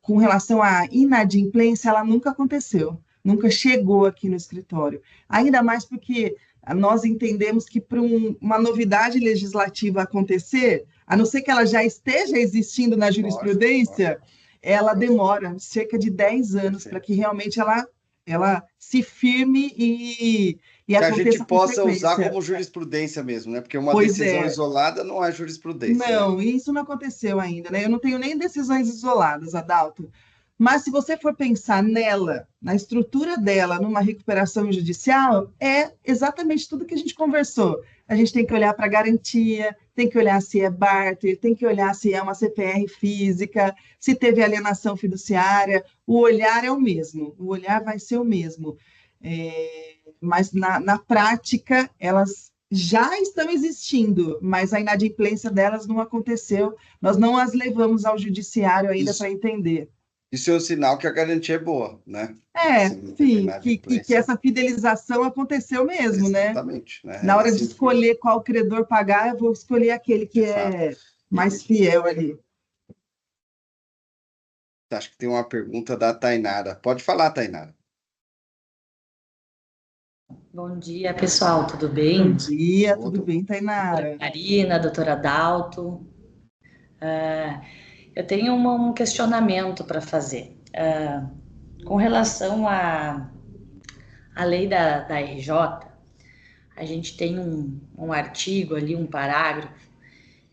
com relação à inadimplência, ela nunca aconteceu, nunca chegou aqui no escritório. Ainda mais porque nós entendemos que para uma novidade legislativa acontecer, a não ser que ela já esteja existindo na jurisprudência, ela demora cerca de 10 anos para que realmente ela ela se firme e Que a gente aconteça com possa usar frequência. como jurisprudência mesmo, né? Porque uma Pois decisão é. isolada não é jurisprudência, né? Não, isso não aconteceu ainda, né? Eu não tenho nem decisões isoladas, Adalto. Mas se você for pensar nela, na estrutura dela, numa recuperação judicial, é exatamente tudo que a gente conversou. A gente tem que olhar para a garantia, tem que olhar se é barter, tem que olhar se é uma CPR física, se teve alienação fiduciária. O olhar é o mesmo, o olhar vai ser o mesmo. Mas na prática, elas já estão existindo, mas a inadimplência delas não aconteceu. Nós não as levamos ao judiciário ainda para Isso, entender. isso é um sinal que a garantia é boa, né? Se não teve Sim, que inadimplência. essa fidelização aconteceu mesmo, né? Exatamente, né? Na hora de Esse vídeo, escolher qual credor pagar, eu vou escolher aquele de que fato. é mais fiel ali. Acho que tem uma pergunta da Tainara. Pode falar, Tainara. Bom dia, pessoal, tudo Bom bem? dia, tudo Tudo. bem, Doutora Tainara? Karina, doutora Dalto. Eu tenho um questionamento para fazer. Com relação à lei da RJ, a gente tem um artigo ali, um parágrafo,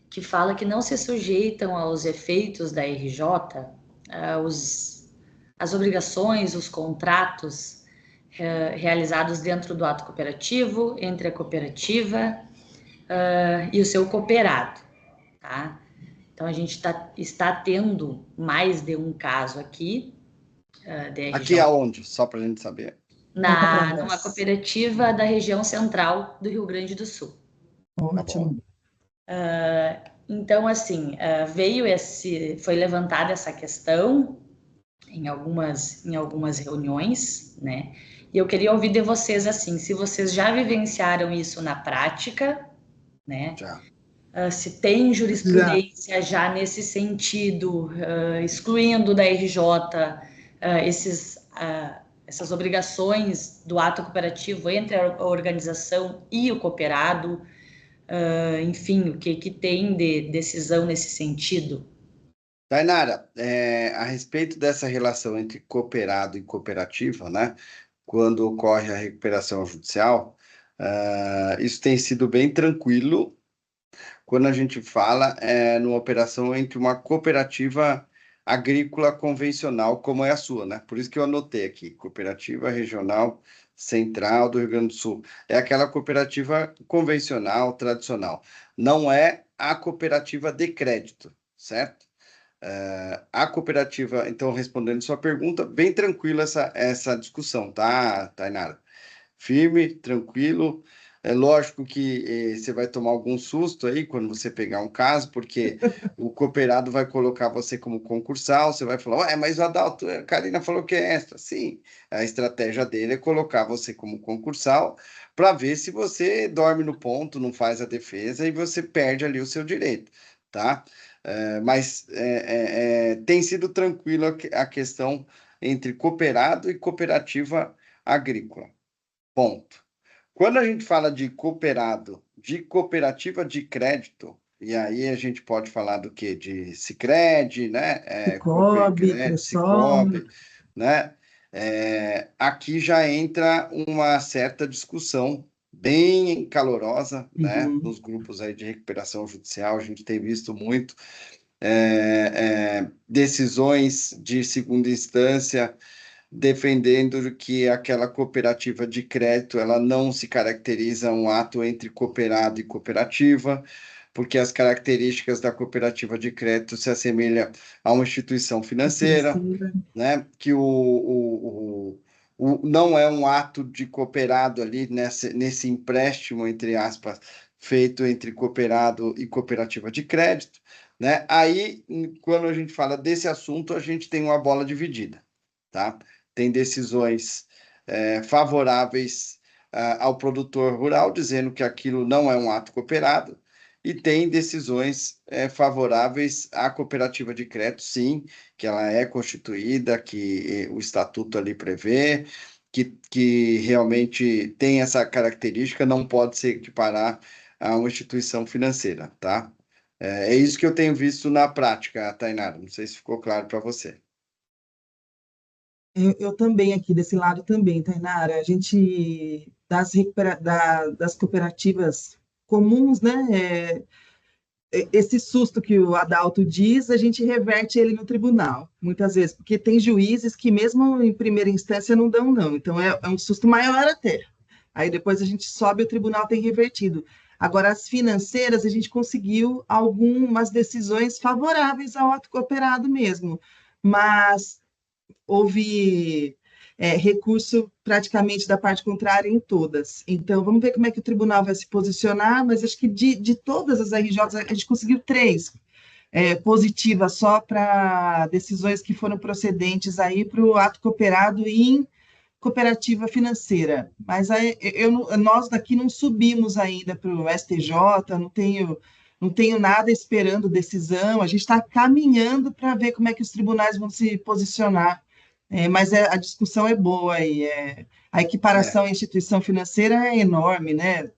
que fala que não se sujeitam aos efeitos da RJ as obrigações, os contratos realizados dentro do ato cooperativo, entre a cooperativa e o seu cooperado, tá? Então, a gente está tendo mais de um caso aqui, Aqui DRJ, aonde? Só para a gente saber. Conta para numa nós. cooperativa da região central do Rio Grande do Sul. Tá bom. Ótimo. Então, assim, foi levantada essa questão em algumas reuniões, né? E eu queria ouvir de vocês, assim, se vocês já vivenciaram isso na prática, né? Já. Se tem Já. jurisprudência já nesse sentido, excluindo da RJ essas obrigações do ato cooperativo entre a organização e o cooperado, enfim, o que tem de decisão nesse sentido? Tainara, a respeito dessa relação entre cooperado e cooperativa, né? Quando ocorre a recuperação judicial, isso tem sido bem tranquilo quando a gente fala numa operação entre uma cooperativa agrícola convencional, como é a sua, né? Por isso que eu anotei aqui, Cooperativa Regional Central do Rio Grande do Sul. É aquela cooperativa convencional, tradicional. Não é a cooperativa de crédito, certo? A cooperativa, então, respondendo sua pergunta, bem tranquila essa discussão, tá, Tainara? Firme, tranquilo. É lógico que você vai tomar algum susto aí quando você pegar um caso, porque o cooperado vai colocar você como concursal, você vai falar, ué, mas o Adalto, a Karina falou que é extra. Sim, a estratégia dele é colocar você como concursal para ver se você dorme no ponto, não faz a defesa e você perde ali o seu direito, tá? Mas tem sido tranquilo a questão entre cooperado e cooperativa agrícola. Ponto. Quando a gente fala de cooperado, de cooperativa de crédito, e aí a gente pode falar do quê? De Sicredi, né? Cicobi, Coopercred, Cressol. Cicobi, né? Aqui já entra uma certa discussão bem calorosa, né? Uhum. Nos grupos aí de recuperação judicial, a gente tem visto muito decisões de segunda instância defendendo que aquela cooperativa de crédito ela não se caracteriza um ato entre cooperado e cooperativa, porque as características da cooperativa de crédito se assemelham a uma instituição financeira, né? Que não é um ato de cooperado ali nesse empréstimo, entre aspas, feito entre cooperado e cooperativa de crédito, né? Aí, quando a gente fala desse assunto, a gente tem uma bola dividida, tá? Tem decisões favoráveis ao produtor rural, dizendo que aquilo não é um ato cooperado, e tem decisões favoráveis à cooperativa de crédito, sim, que ela é constituída, que o estatuto ali prevê, que realmente tem essa característica, não pode se equiparar a uma instituição financeira, tá? É isso que eu tenho visto na prática, Tainara. Não sei se ficou claro para você. Eu também aqui, desse lado também, Tainara, a gente, das cooperativas comuns, né, esse susto que o Adalto diz, a gente reverte ele no tribunal, muitas vezes, porque tem juízes que mesmo em primeira instância não dão não, então é um susto maior até. Aí depois a gente sobe, o tribunal tem revertido. Agora, as financeiras, a gente conseguiu algumas decisões favoráveis ao ato cooperado mesmo, mas houve recurso praticamente da parte contrária em todas. Então, vamos ver como é que o tribunal vai se posicionar, mas acho que de todas as RJs, a gente conseguiu 3 positivas só para decisões que foram procedentes aí para o ato cooperado em cooperativa financeira. Mas aí, nós daqui não subimos ainda para o STJ, não tenho nada esperando decisão, a gente está caminhando para ver como é que os tribunais vão se posicionar. Mas a discussão é boa aí. A equiparação à instituição financeira é enorme, né?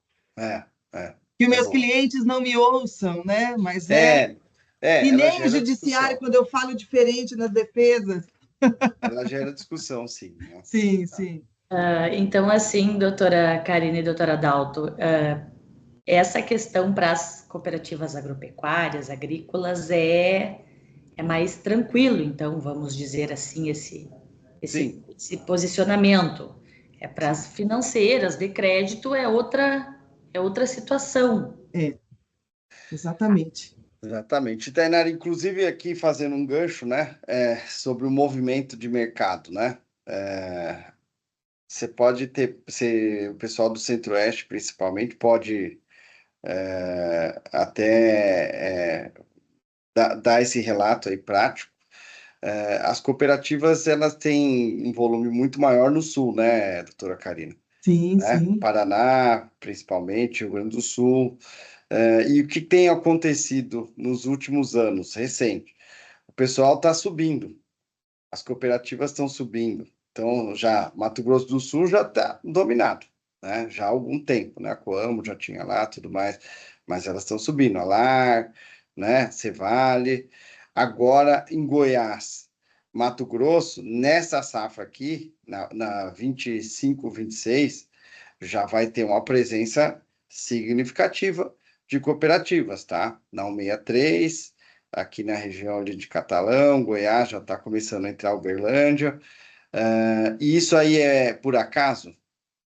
Que os meus clientes não me ouçam, né? Mas e nem o judiciário, quando eu falo diferente nas defesas. Ela gera discussão, sim. Né? Sim, sim. Então, assim, doutora Karine e doutora Adalto, essa questão para as cooperativas agropecuárias, agrícolas, é mais tranquilo, então, vamos dizer assim, esse posicionamento. Para as financeiras de crédito é outra situação. Exatamente. Exatamente. Tainara, inclusive aqui fazendo um gancho, né, sobre o movimento de mercado, né? Você pode o pessoal do Centro-Oeste, principalmente, pode até dar esse relato aí prático. As cooperativas, elas têm um volume muito maior no Sul, né, doutora Karina? Sim, né? sim. Paraná, principalmente, Rio Grande do Sul. E o que tem acontecido nos últimos anos, recente? O pessoal está subindo, as cooperativas estão subindo. Então, já Mato Grosso do Sul já está dominado, né? Já há algum tempo, né? A Coamo já tinha lá, tudo mais, mas elas estão subindo. A LAR, né? Cevale. Agora, em Goiás, Mato Grosso, nessa safra aqui, na 25, 26, já vai ter uma presença significativa de cooperativas, tá? Na 163, aqui na região ali de Catalão, Goiás, já está começando a entrar Uberlândia. E isso aí é por acaso?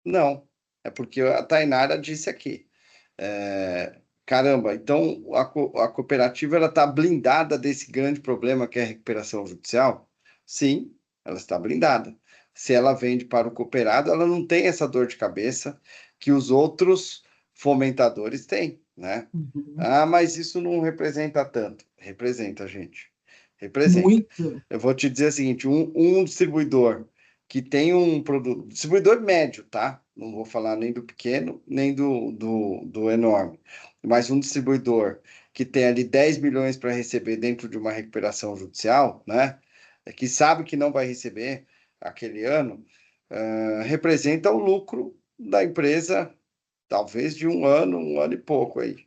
Não, é porque a Tainara disse aqui. Caramba, então a cooperativa ela está blindada desse grande problema que é a recuperação judicial? Sim, ela está blindada. Se ela vende para o cooperado, ela não tem essa dor de cabeça que os outros fomentadores têm, né? Uhum. Mas isso não representa tanto. Representa, gente. Representa. Muito. Eu vou te dizer o seguinte, um distribuidor que tem um produto, distribuidor médio, tá? Não vou falar nem do pequeno, nem do enorme, mas um distribuidor que tem ali 10 milhões para receber dentro de uma recuperação judicial, né? Que sabe que não vai receber aquele ano, representa o lucro da empresa, talvez de um ano e pouco aí,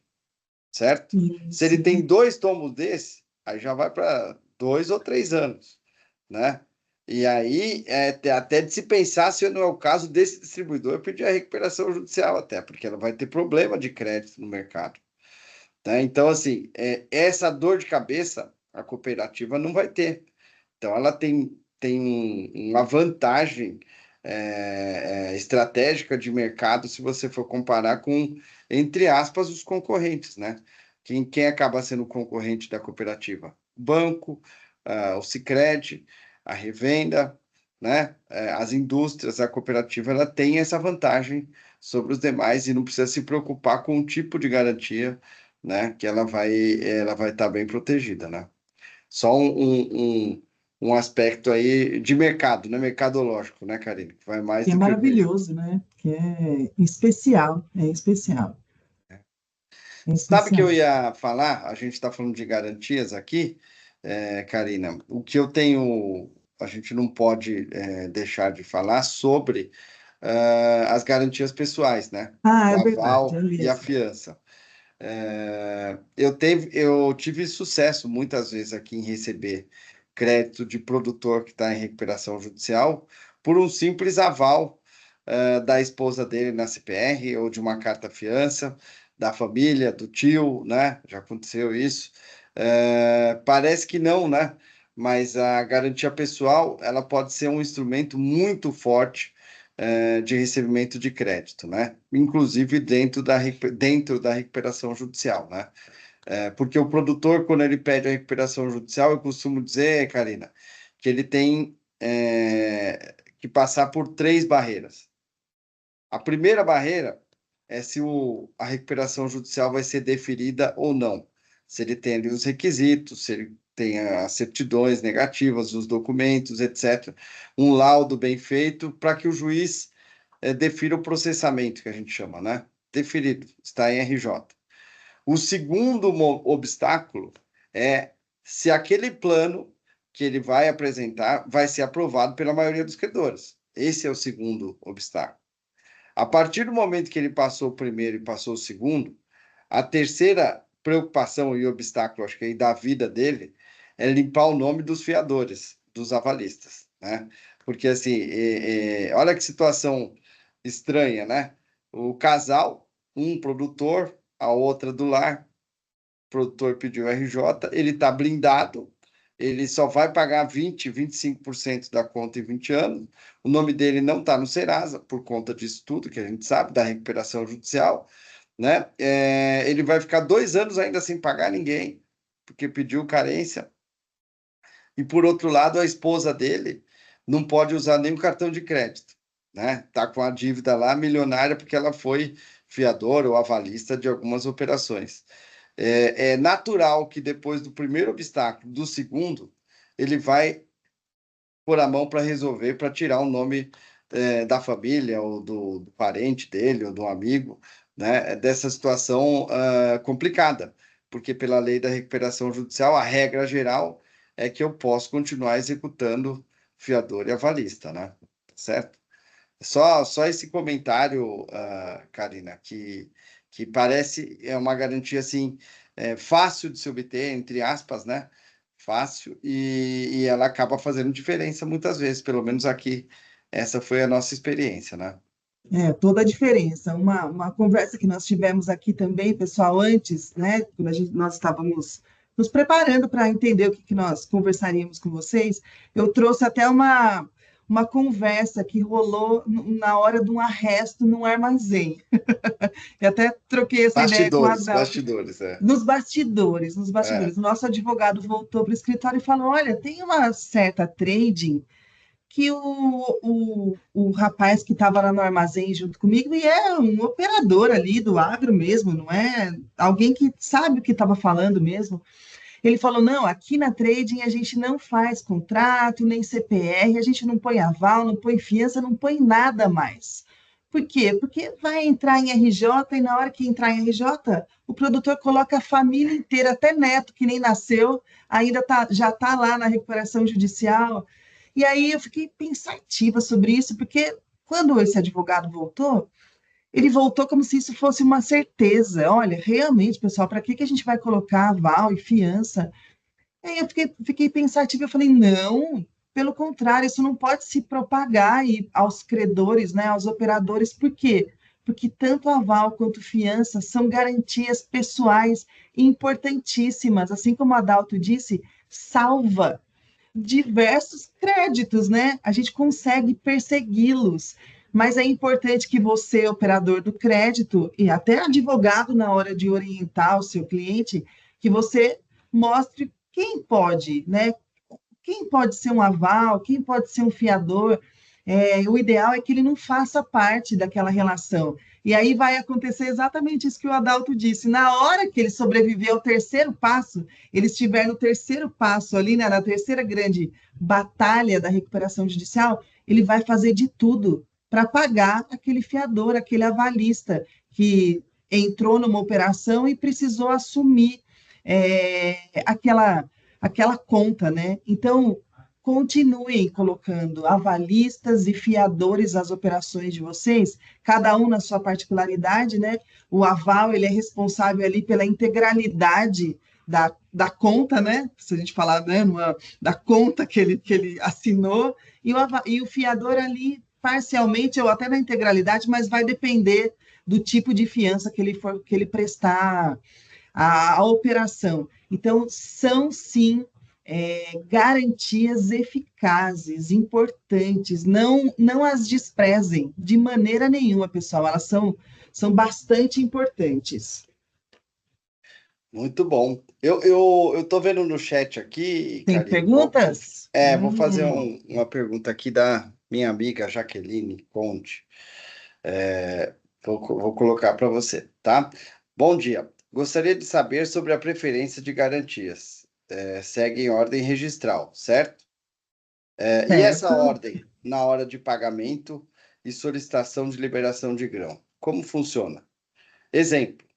certo? Sim, Se ele sim. tem 2 tomos desse, aí já vai para 2 ou 3 anos, né? E aí, até de se pensar se não é o caso desse distribuidor pedir a recuperação judicial até, porque ela vai ter problema de crédito no mercado. Né? Então, assim, essa dor de cabeça a cooperativa não vai ter. Então, ela tem uma vantagem estratégica de mercado se você for comparar com, entre aspas, os concorrentes, né? Quem acaba sendo o concorrente da cooperativa? O banco, o Sicredi, a revenda, né? As indústrias, a cooperativa, ela tem essa vantagem sobre os demais e não precisa se preocupar com o tipo de garantia, né? Que ela vai estar bem protegida, né? Só um aspecto aí de mercado, né? Mercadológico, né, Karine? Que vai mais Que é do que maravilhoso, né? Que é especial, é especial. Sabe que eu ia falar? A gente está falando de garantias aqui, Karina. O que eu tenho, a gente não pode deixar de falar sobre as garantias pessoais, né? É O verdade, aval é e a mesmo. fiança. Eu tive sucesso muitas vezes aqui em receber crédito de produtor que está em recuperação judicial por um simples aval da esposa dele na CPR ou de uma carta-fiança, da família, do tio, né? Já aconteceu isso. Parece que não, né? Mas a garantia pessoal, ela pode ser um instrumento muito forte de recebimento de crédito, né? Inclusive dentro da recuperação judicial, né? Porque o produtor, quando ele pede a recuperação judicial, eu costumo dizer, Karina, que ele tem que passar por 3 barreiras. A primeira barreira é se a recuperação judicial vai ser deferida ou não. Se ele tem ali os requisitos, se ele tem as certidões negativas, os documentos, etc. Um laudo bem feito para que o juiz defira o processamento, que a gente chama, né? Deferido, está em RJ. O segundo obstáculo é se aquele plano que ele vai apresentar vai ser aprovado pela maioria dos credores. Esse é o segundo obstáculo. A partir do momento que ele passou o primeiro e passou o segundo, a terceira preocupação e obstáculo, acho que aí da vida dele, é limpar o nome dos fiadores, dos avalistas, né? Porque, assim, olha que situação estranha, né? O casal, um produtor, a outra do lar, o produtor pediu RJ, ele está blindado, ele só vai pagar 25% da conta em 20 anos, o nome dele não está no Serasa, por conta disso tudo que a gente sabe, da recuperação judicial, né? Ele vai ficar 2 anos ainda sem pagar ninguém, porque pediu carência. E, por outro lado, a esposa dele não pode usar nenhum cartão de crédito, né? Está com a dívida lá milionária porque ela foi fiadora ou avalista de algumas operações. É natural que depois do primeiro obstáculo, do segundo, ele vai pôr a mão para resolver, para tirar o nome da família ou do parente dele ou do amigo, né, dessa situação complicada, porque pela lei da recuperação judicial, a regra geral é que eu posso continuar executando fiador e avalista, né? Certo? Só esse comentário, Karina, que parece uma garantia assim fácil de se obter, entre aspas, né? Fácil, e ela acaba fazendo diferença muitas vezes, pelo menos aqui, essa foi a nossa experiência, né? Toda a diferença. Uma conversa que nós tivemos aqui também, pessoal, antes, né? Quando nós estávamos nos preparando para entender o que nós conversaríamos com vocês, eu trouxe até uma conversa que rolou na hora de um arresto num armazém. Eu até troquei essa ideia com a Adalto. Bastidores, Nos bastidores. O nosso advogado voltou para o escritório e falou, olha, tem uma certa trading que o rapaz que estava lá no armazém junto comigo e é um operador ali do agro mesmo, não é alguém que sabe o que estava falando mesmo. Ele falou, não, aqui na trading a gente não faz contrato, nem CPR, a gente não põe aval, não põe fiança, não põe nada mais. Por quê? Porque vai entrar em RJ e na hora que entrar em RJ, o produtor coloca a família inteira, até neto que nem nasceu, ainda já está lá na recuperação judicial. E aí eu fiquei pensativa sobre isso, porque quando esse advogado voltou, ele voltou como se isso fosse uma certeza. Olha, realmente, pessoal, para que a gente vai colocar aval e fiança? Aí eu fiquei pensativa, eu falei, não, pelo contrário, isso não pode se propagar aos credores, né, aos operadores. Por quê? Porque tanto aval quanto fiança são garantias pessoais importantíssimas. Assim como a Adalto disse, salva diversos créditos, né? A gente consegue persegui-los. Mas é importante que você, operador do crédito, e até advogado na hora de orientar o seu cliente, que você mostre quem pode, né? Quem pode ser um aval, quem pode ser um fiador. O ideal é que ele não faça parte daquela relação. E aí vai acontecer exatamente isso que o Adalto disse. Na hora que ele sobreviver ao terceiro passo, ele estiver no terceiro passo ali, né, na terceira grande batalha da recuperação judicial, ele vai fazer de tudo para pagar aquele fiador, aquele avalista que entrou numa operação e precisou assumir aquela conta, né? Então, continuem colocando avalistas e fiadores às operações de vocês, cada um na sua particularidade, né? O aval, ele é responsável ali pela integralidade da conta, né? Se a gente falar, né, da conta que ele assinou, e o fiador ali, parcialmente ou até na integralidade, mas vai depender do tipo de fiança que ele prestar a operação. Então, são sim garantias eficazes, importantes, não as desprezem de maneira nenhuma, pessoal, elas são bastante importantes. Muito bom. Eu tô vendo no chat aqui, Tem Karine, perguntas? vou fazer uma pergunta aqui da minha amiga Jaqueline Conte. Vou colocar para você, tá? Bom dia. Gostaria de saber sobre a preferência de garantias. Segue em ordem registral, certo? E essa ordem na hora de pagamento e solicitação de liberação de grão, como funciona? Exemplo,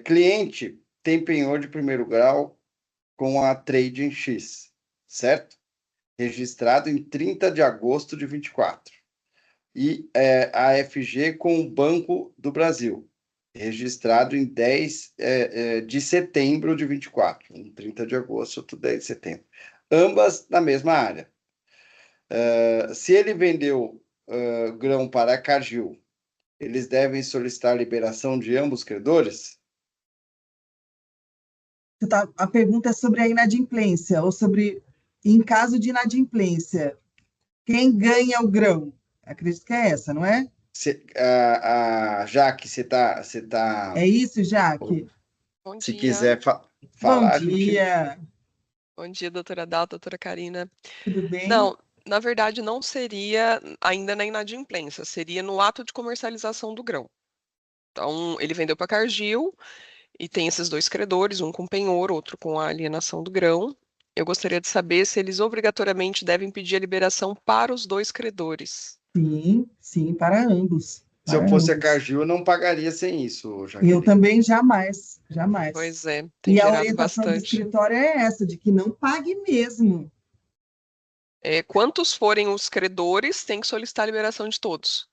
cliente tem penhor de primeiro grau com a Trading X, certo? Registrado em 30 de agosto de 24. E a FG com o Banco do Brasil, registrado em 10 de setembro de 24. Um 30 de agosto, outro 10 de setembro. Ambas na mesma área. Se ele vendeu grão para a Cargill, eles devem solicitar a liberação de ambos credores? A pergunta é sobre a inadimplência, ou sobre, em caso de inadimplência, quem ganha o grão? Acredito que é essa, não é? Jaque, você tá... É isso, Jaque? Bom Se dia. quiser falar, Bom a gente... dia. Bom dia, doutora Dalta, doutora Karina. Tudo bem? Não, na verdade, não seria ainda na inadimplência, seria no ato de comercialização do grão. Então, ele vendeu para a Cargill e tem esses dois credores, um com penhor, outro com a alienação do grão. Eu gostaria de saber se eles obrigatoriamente devem pedir a liberação para os dois credores. Sim, para ambos. Se eu fosse a Cargill, eu não pagaria sem isso, Jaqueline. Eu também jamais. Pois é, tem E a gerado orientação do bastante. escritório é essa, de que não pague mesmo. Quantos forem os credores, tem que solicitar a liberação de todos.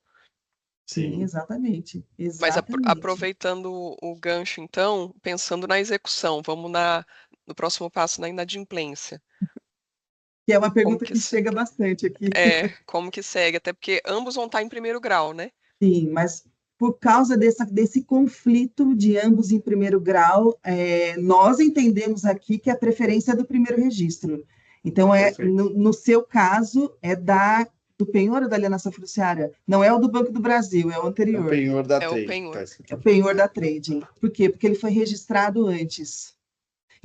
Sim, exatamente. Mas aproveitando o gancho, então, pensando na execução, vamos no próximo passo, na inadimplência. Que é uma pergunta que chega bastante aqui. Como que segue? Até porque ambos vão estar em primeiro grau, né? Sim, mas por causa desse conflito de ambos em primeiro grau, nós entendemos aqui que a preferência é do primeiro registro. Então, no seu caso, é do penhor ou da alienação fiduciária? Não é o do Banco do Brasil, é o anterior. É o penhor da Trading. É o penhor da Trading. Por quê? Porque ele foi registrado antes.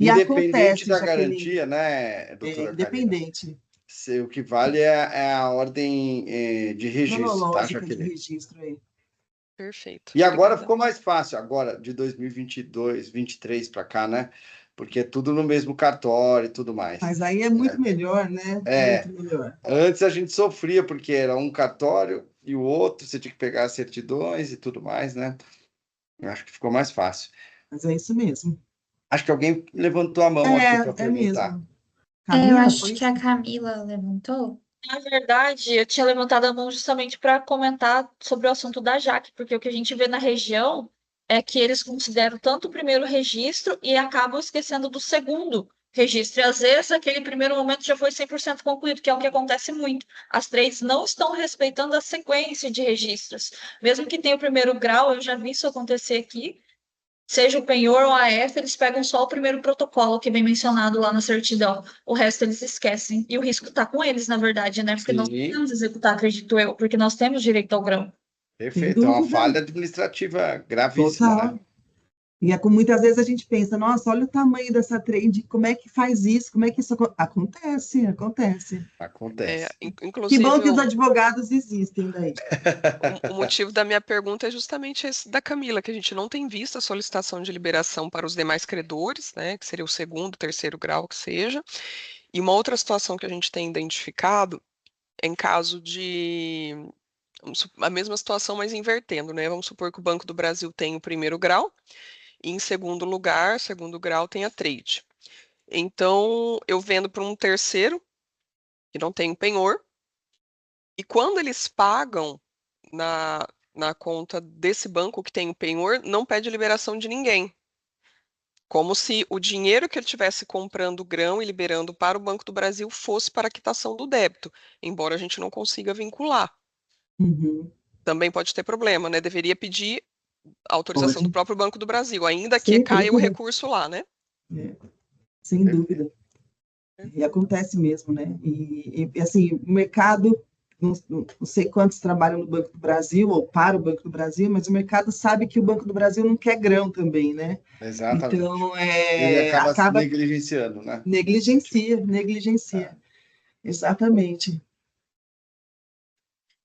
E independente acontece, da garantia, né, doutora independente. O que vale é a ordem de registro, tá, Jaqueline? De registro aí. Perfeito. E agora ficou mais fácil, agora de 2022, 2023 para cá, né? Porque é tudo no mesmo cartório e tudo mais. Mas aí é muito melhor, né? Muito melhor. Antes a gente sofria, porque era um cartório e o outro, você tinha que pegar as certidões e tudo mais, né? Eu acho que ficou mais fácil. Mas é isso mesmo. Acho que alguém levantou a mão aqui para perguntar. Mesmo. Camila, eu acho que a Camila levantou. Na verdade, eu tinha levantado a mão justamente para comentar sobre o assunto da Jaque, porque o que a gente vê na região é que eles consideram tanto o primeiro registro e acabam esquecendo do segundo registro. E às vezes aquele primeiro momento já foi 100% concluído, que é o que acontece muito. As trades não estão respeitando a sequência de registros. Mesmo que tenha o primeiro grau, eu já vi isso acontecer aqui. Seja o penhor ou a AF, eles pegam só o primeiro protocolo que vem mencionado lá na certidão. O resto eles esquecem. E o risco está com eles, na verdade, né? Porque nós não podemos executar, acredito eu, porque nós temos direito ao grão. Perfeito, é uma falha administrativa gravíssima, total. Né? E muitas vezes a gente pensa, nossa, olha o tamanho dessa trade, como é que faz isso? Como é que isso acontece? Acontece. Inclusive, que bom que os advogados existem daí. O motivo da minha pergunta é justamente esse da Camila, que a gente não tem visto a solicitação de liberação para os demais credores, né, que seria o segundo, terceiro grau, que seja. E uma outra situação que a gente tem identificado é em caso de a mesma situação, mas invertendo, né? Vamos supor que o Banco do Brasil tem o primeiro grau, e em segundo lugar, segundo grau, tem a trade. Então, eu vendo para um terceiro, que não tem penhor, e quando eles pagam na conta desse banco que tem o penhor, não pede liberação de ninguém. como se o dinheiro que ele estivesse comprando grão e liberando para o Banco do Brasil fosse para a quitação do débito, embora a gente não consiga vincular. Uhum. Também pode ter problema, né? Deveria pedir autorização Pode. do próprio Banco do Brasil, ainda que Sem caia o dúvida. recurso lá, né? Sem dúvida. E acontece mesmo, né? E assim, o mercado, não sei quantos trabalham no Banco do Brasil ou para o Banco do Brasil, mas o mercado sabe que o Banco do Brasil não quer grão também, né? Exatamente. Então, Ele acaba negligenciando, né? Negligencia. Exatamente.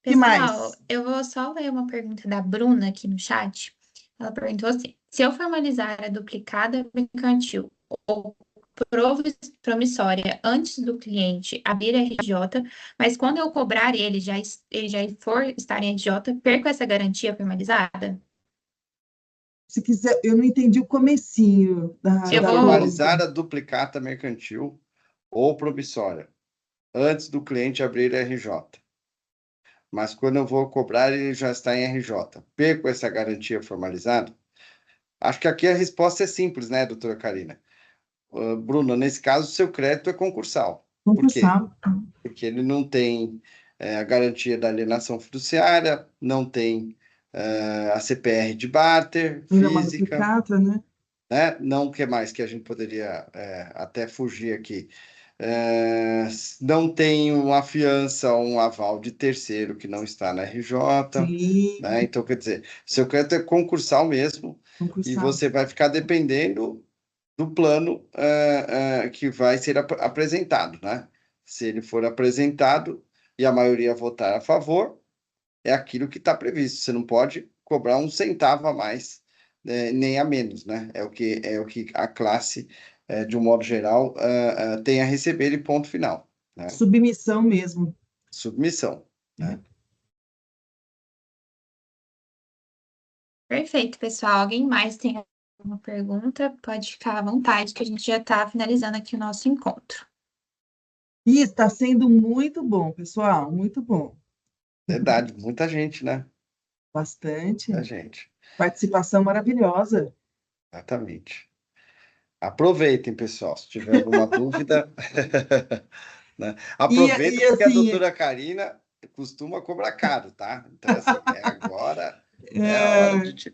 Que Pessoal, mais? eu vou só ler uma pergunta da Bruna aqui no chat. Ela perguntou assim: se eu formalizar a duplicada mercantil ou promissória antes do cliente abrir a RJ, mas quando eu cobrar ele já for estar em RJ, perco essa garantia formalizada? Se quiser, eu não entendi o comecinho Se Eu eu da vou- formalizar pergunta. a duplicata mercantil ou promissória antes do cliente abrir a RJ, mas quando eu vou cobrar ele já está em RJ, perco essa garantia formalizada? Acho que aqui a resposta é simples, né, doutora Karina? Bruno, nesse caso, seu crédito é concursal. Por quê? Concursal. Porque ele não tem a garantia da alienação fiduciária, não tem a CPR de barter Ainda uma física, duplicata, né? né? Não, o que mais que a gente poderia até fugir aqui? Não tem uma fiança ou um aval de terceiro que não está na RJ, Sim, né? Então, quer dizer, seu crédito é concursal mesmo, e concursal. você vai ficar dependendo do plano que vai ser apresentado, né? Se ele for apresentado e a maioria votar a favor, é aquilo que está previsto. Você não pode cobrar um centavo a mais, nem a menos, né? É o que a classe, de um modo geral, tem a receber e ponto final, né? Submissão mesmo. Submissão, né? Perfeito, pessoal. Alguém mais tem alguma pergunta? Pode ficar à vontade, que a gente já está finalizando aqui o nosso encontro. E está sendo muito bom, pessoal, muito bom. Verdade, muita gente, né? Bastante. Muita gente. Participação maravilhosa. Exatamente. Aproveitem, pessoal. Se tiver alguma dúvida, né? Aproveita, porque a assim, doutora Karina costuma cobrar caro, tá? Então, assim, agora é a hora de...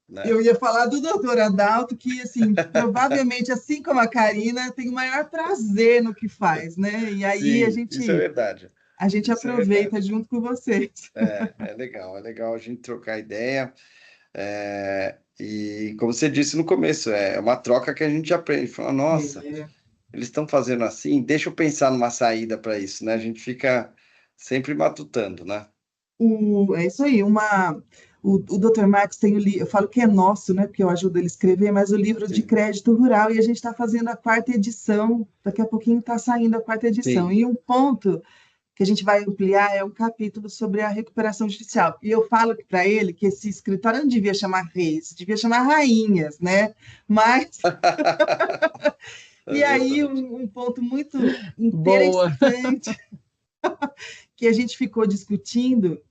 né? Eu ia falar do doutor Adalto, que, assim, provavelmente, assim como a Karina, tem o maior prazer no que faz, né? E aí Sim, isso é verdade. a gente Isso é aproveita verdade. junto com vocês. É legal a gente trocar ideia. E como você disse no começo, é uma troca que a gente aprende. Fala, nossa, eles estão fazendo assim, deixa eu pensar numa saída para isso, né? A gente fica sempre matutando, né? É isso aí, o Dr. Marx tem o livro, eu falo que é nosso, né? Porque eu ajudo ele a escrever, mas o livro de Sim. crédito rural, e a gente está fazendo a 4ª edição, daqui a pouquinho está saindo a 4ª edição. Sim. E um ponto que a gente vai ampliar é um capítulo sobre a recuperação judicial. E eu falo para ele que esse escritório não devia chamar reis, devia chamar rainhas, né? Mas. E aí, um ponto muito interessante que a gente ficou discutindo,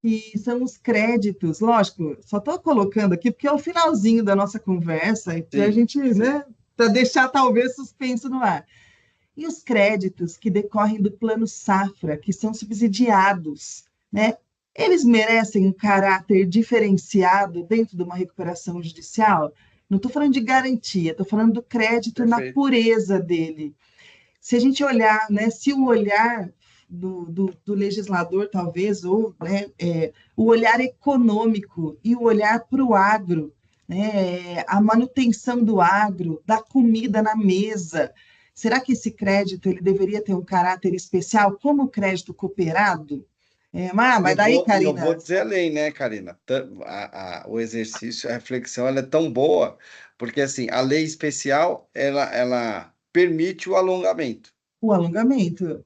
que são os créditos. Lógico, só estou colocando aqui porque é o finalzinho da nossa conversa, e para a gente, né, para deixar talvez suspenso no ar. E os créditos que decorrem do plano safra, que são subsidiados, né? Eles merecem um caráter diferenciado dentro de uma recuperação judicial? Não estou falando de garantia, estou falando do crédito na pureza dele. Se a gente olhar, né, se o olhar do legislador, talvez, ou né, o olhar econômico e o olhar para o agro, né, a manutenção do agro, da comida na mesa, será que esse crédito ele deveria ter um caráter especial, como o crédito cooperado? Mas daí, Karina... Eu vou dizer além, né, Karina? O exercício, a reflexão, ela é tão boa, porque, assim, a lei especial, ela permite o alongamento. O alongamento.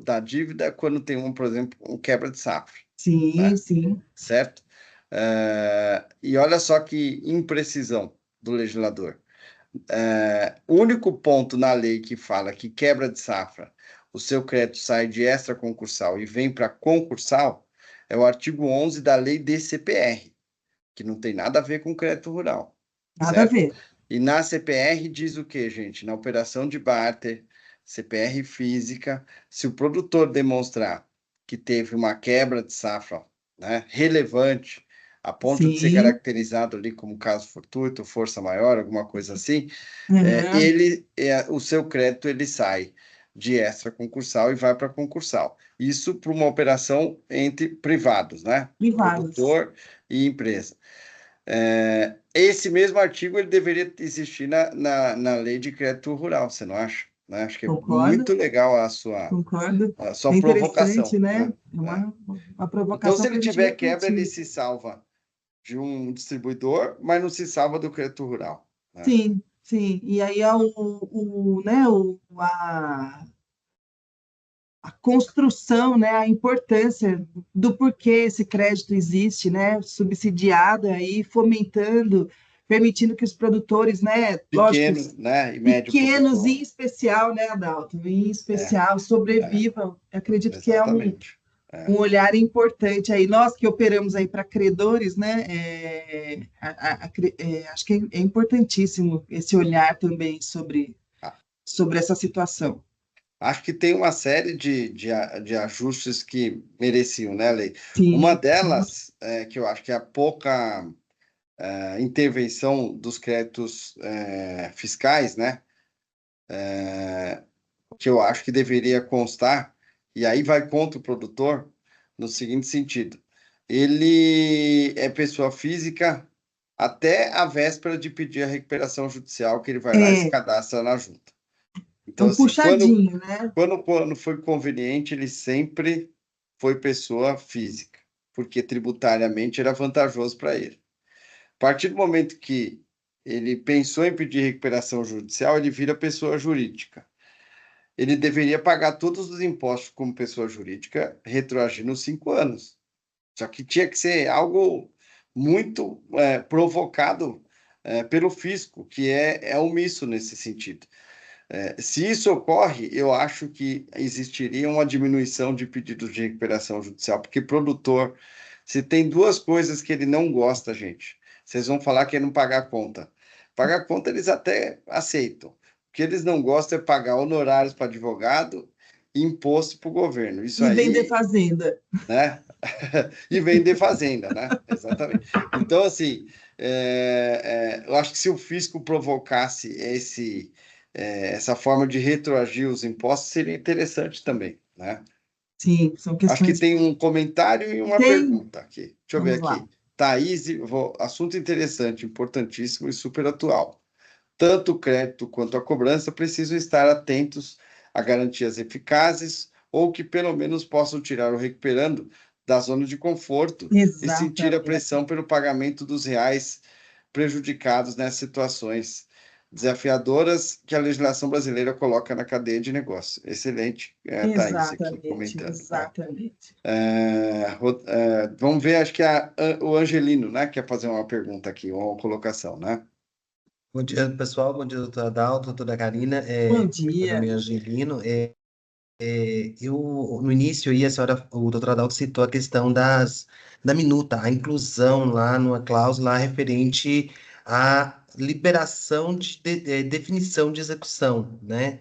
Da dívida, quando tem, por exemplo, um quebra de safra. Sim, né? Sim. Certo? E olha só que imprecisão do legislador. O único ponto na lei que fala que quebra de safra, o seu crédito sai de extraconcursal e vem para concursal, é o artigo 11 da lei DCPR, que não tem nada a ver com crédito rural. Nada certo? a ver. E na CPR diz o quê, gente? Na operação de barter, CPR física, se o produtor demonstrar que teve uma quebra de safra, né, relevante, a ponto de ser Sim. caracterizado ali como caso fortuito, força maior, alguma coisa assim, o seu crédito ele sai de extra concursal e vai para concursal. Isso para uma operação entre privados, né? Privados. Produtor e empresa. Esse mesmo artigo ele deveria existir na lei de crédito rural, você não acha? Né? Acho que é Concordo. muito legal a sua Concordo. provocação. Interessante, né? Né? Uma provocação. Então, se ele pra gente tiver quebra, ele refletir. se salva de um distribuidor, mas não se salva do crédito rural. Né? Sim, sim. E aí a construção, né, a importância do porquê esse crédito existe, né, subsidiado aí, fomentando, permitindo que os produtores, né, Pequeno, lógico, né, e médio pequenos produtor. em especial, né, Adalto, em especial, sobrevivam. Eu acredito que é Exatamente. um olhar importante aí. Nós que operamos aí para credores, né, acho que é importantíssimo esse olhar também sobre essa situação. Acho que tem uma série de ajustes que mereciam, né, Lei? Sim. Uma delas, que eu acho que é a pouca intervenção dos créditos fiscais, né? Que eu acho que deveria constar, e aí vai contra o produtor, no seguinte sentido: ele é pessoa física até a véspera de pedir a recuperação judicial, que ele vai lá e se cadastra na junta. Então, assim, puxadinho, né? quando foi conveniente, ele sempre foi pessoa física, porque tributariamente era vantajoso para ele. A partir do momento que ele pensou em pedir recuperação judicial, ele vira pessoa jurídica. Ele deveria pagar todos os impostos como pessoa jurídica, retroagindo nos 5 anos. Só que tinha que ser algo muito provocado pelo fisco, que é omisso nesse sentido. Se isso ocorre, eu acho que existiria uma diminuição de pedidos de recuperação judicial, porque produtor, se tem duas coisas que ele não gosta, gente, vocês vão falar que é não pagar conta. Pagar conta eles até aceitam. O que eles não gostam é pagar honorários para advogado e imposto para o governo. Isso e aí, vender fazenda. Né? E vender fazenda, né? Exatamente. Então, assim, eu acho que se o fisco provocasse essa forma de retroagir os impostos, seria interessante também, né? Sim, são questões... Acho que tem um comentário e uma pergunta aqui. Deixa eu ver aqui. Lá. Thaís, assunto interessante, importantíssimo e super atual. Tanto o crédito quanto a cobrança precisam estar atentos a garantias eficazes ou que pelo menos possam tirar o recuperando da zona de conforto. Exatamente. E sentir a pressão pelo pagamento dos reais prejudicados nessas situações desafiadoras que a legislação brasileira coloca na cadeia de negócio. Excelente, Thaís, aqui comentando. Exatamente. Vamos ver, acho que o Angelino, né, quer fazer uma pergunta aqui, uma colocação, né? Bom dia, pessoal. Bom dia, doutora Adalto, doutora Karina. Bom dia. Meu nome é Angelino. No início, o doutor Adalto citou a questão da minuta, a inclusão lá numa cláusula referente à liberação de definição de execução, né?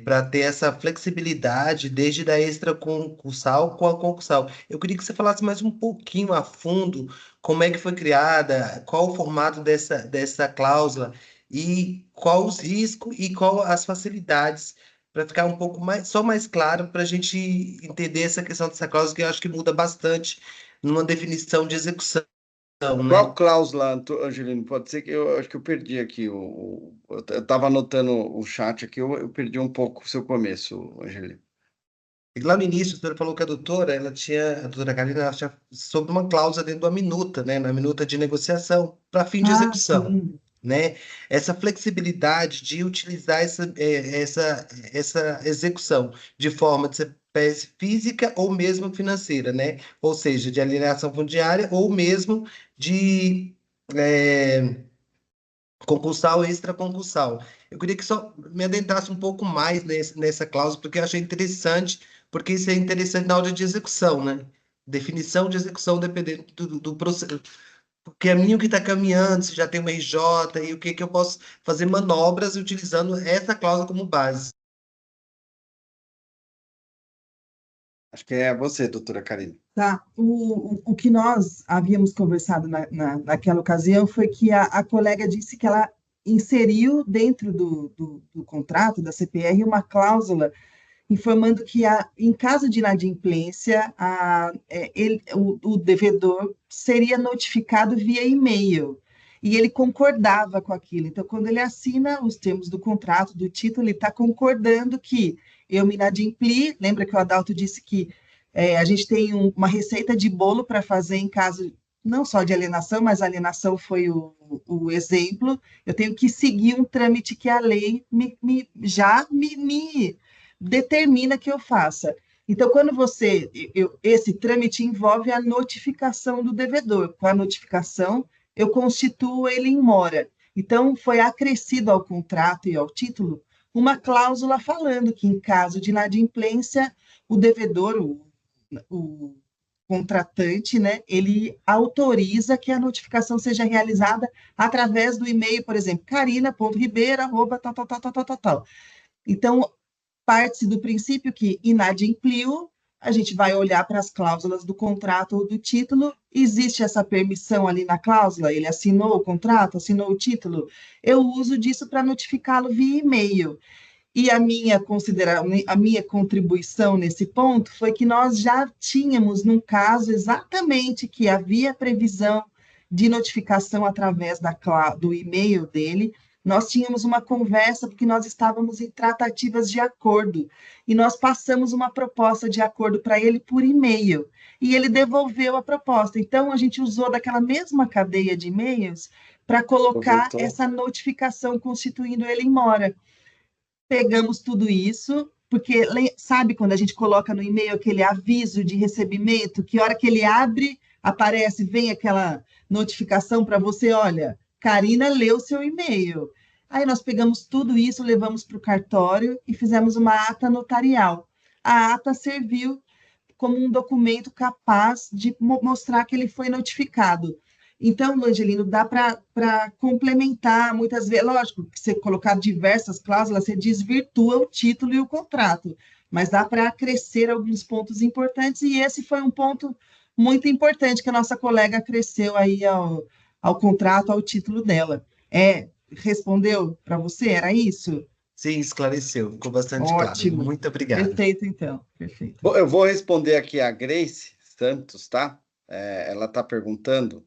Para ter essa flexibilidade desde da extraconcursal com a concursal. Eu queria que você falasse mais um pouquinho a fundo como é que foi criada, qual o formato dessa cláusula e qual os riscos e qual as facilidades para ficar um pouco mais claro para a gente entender essa questão dessa cláusula, que eu acho que muda bastante numa definição de execução. Né? Qual cláusula, Angelino? Pode ser que eu acho que eu perdi aqui. Eu estava anotando o chat aqui, eu perdi um pouco o seu começo, Angelino. Lá no início, a doutora falou que a doutora Karina, ela tinha sobre uma cláusula dentro da minuta, né? Na minuta de negociação, para fim de execução. Sim. Né? Essa flexibilidade de utilizar essa execução de forma de ser física ou mesmo financeira, né? Ou seja, de alienação fundiária ou mesmo de concursal ou extraconcursal. Eu queria que só me adentrasse um pouco mais nessa cláusula, porque eu achei interessante, porque isso é interessante na hora de execução, né? Definição de execução dependendo do processo. porque a minha que está caminhando, se já tem uma RJ, e o que eu posso fazer manobras utilizando essa cláusula como base. Acho que é você, doutora Karina. Tá. O que nós havíamos conversado naquela ocasião foi que a colega disse que ela inseriu dentro do contrato da CPR uma cláusula informando que, em caso de inadimplência, o devedor seria notificado via e-mail. E ele concordava com aquilo. Então, quando ele assina os termos do contrato, do título, ele está concordando que eu me inadimpli. Lembra que o Adalto disse que a gente tem uma receita de bolo para fazer em caso não só de alienação, mas a alienação foi o exemplo. Eu tenho que seguir um trâmite que a lei já me determina que eu faça. Então, quando esse trâmite envolve a notificação do devedor. Com a notificação, eu constituo ele em mora. Então, foi acrescido ao contrato e ao título uma cláusula falando que, em caso de inadimplência, o devedor, o contratante, né, ele autoriza que a notificação seja realizada através do e-mail, por exemplo, carina.ribeira@tal. Então, parte-se do princípio que inadimpliu, a gente vai olhar para as cláusulas do contrato ou do título, existe essa permissão ali na cláusula, ele assinou o contrato, assinou o título, eu uso disso para notificá-lo via e-mail. E a minha contribuição nesse ponto foi que nós já tínhamos, num caso exatamente que havia previsão de notificação através do e-mail dele, nós tínhamos uma conversa porque nós estávamos em tratativas de acordo e nós passamos uma proposta de acordo para ele por e-mail e ele devolveu a proposta. Então, a gente usou daquela mesma cadeia de e-mails para colocar essa notificação constituindo ele em mora. Pegamos tudo isso, porque sabe quando a gente coloca no e-mail aquele aviso de recebimento, que hora que ele abre, aparece, vem aquela notificação para você, olha, Karina leu seu e-mail. Aí nós pegamos tudo isso, levamos para o cartório e fizemos uma ata notarial. A ata serviu como um documento capaz de mostrar que ele foi notificado. Então, Angelino, dá para complementar muitas vezes, lógico, que você colocar diversas cláusulas, você desvirtua o título e o contrato, mas dá para acrescer alguns pontos importantes, e esse foi um ponto muito importante que a nossa colega acresceu aí ao contrato, ao título dela. Respondeu para você? Era isso? Sim, esclareceu, ficou bastante Ótimo. Claro. Muito obrigado. Perfeito, então. Perfeito. Bom, eu vou responder aqui a Grace Santos, tá? Ela está perguntando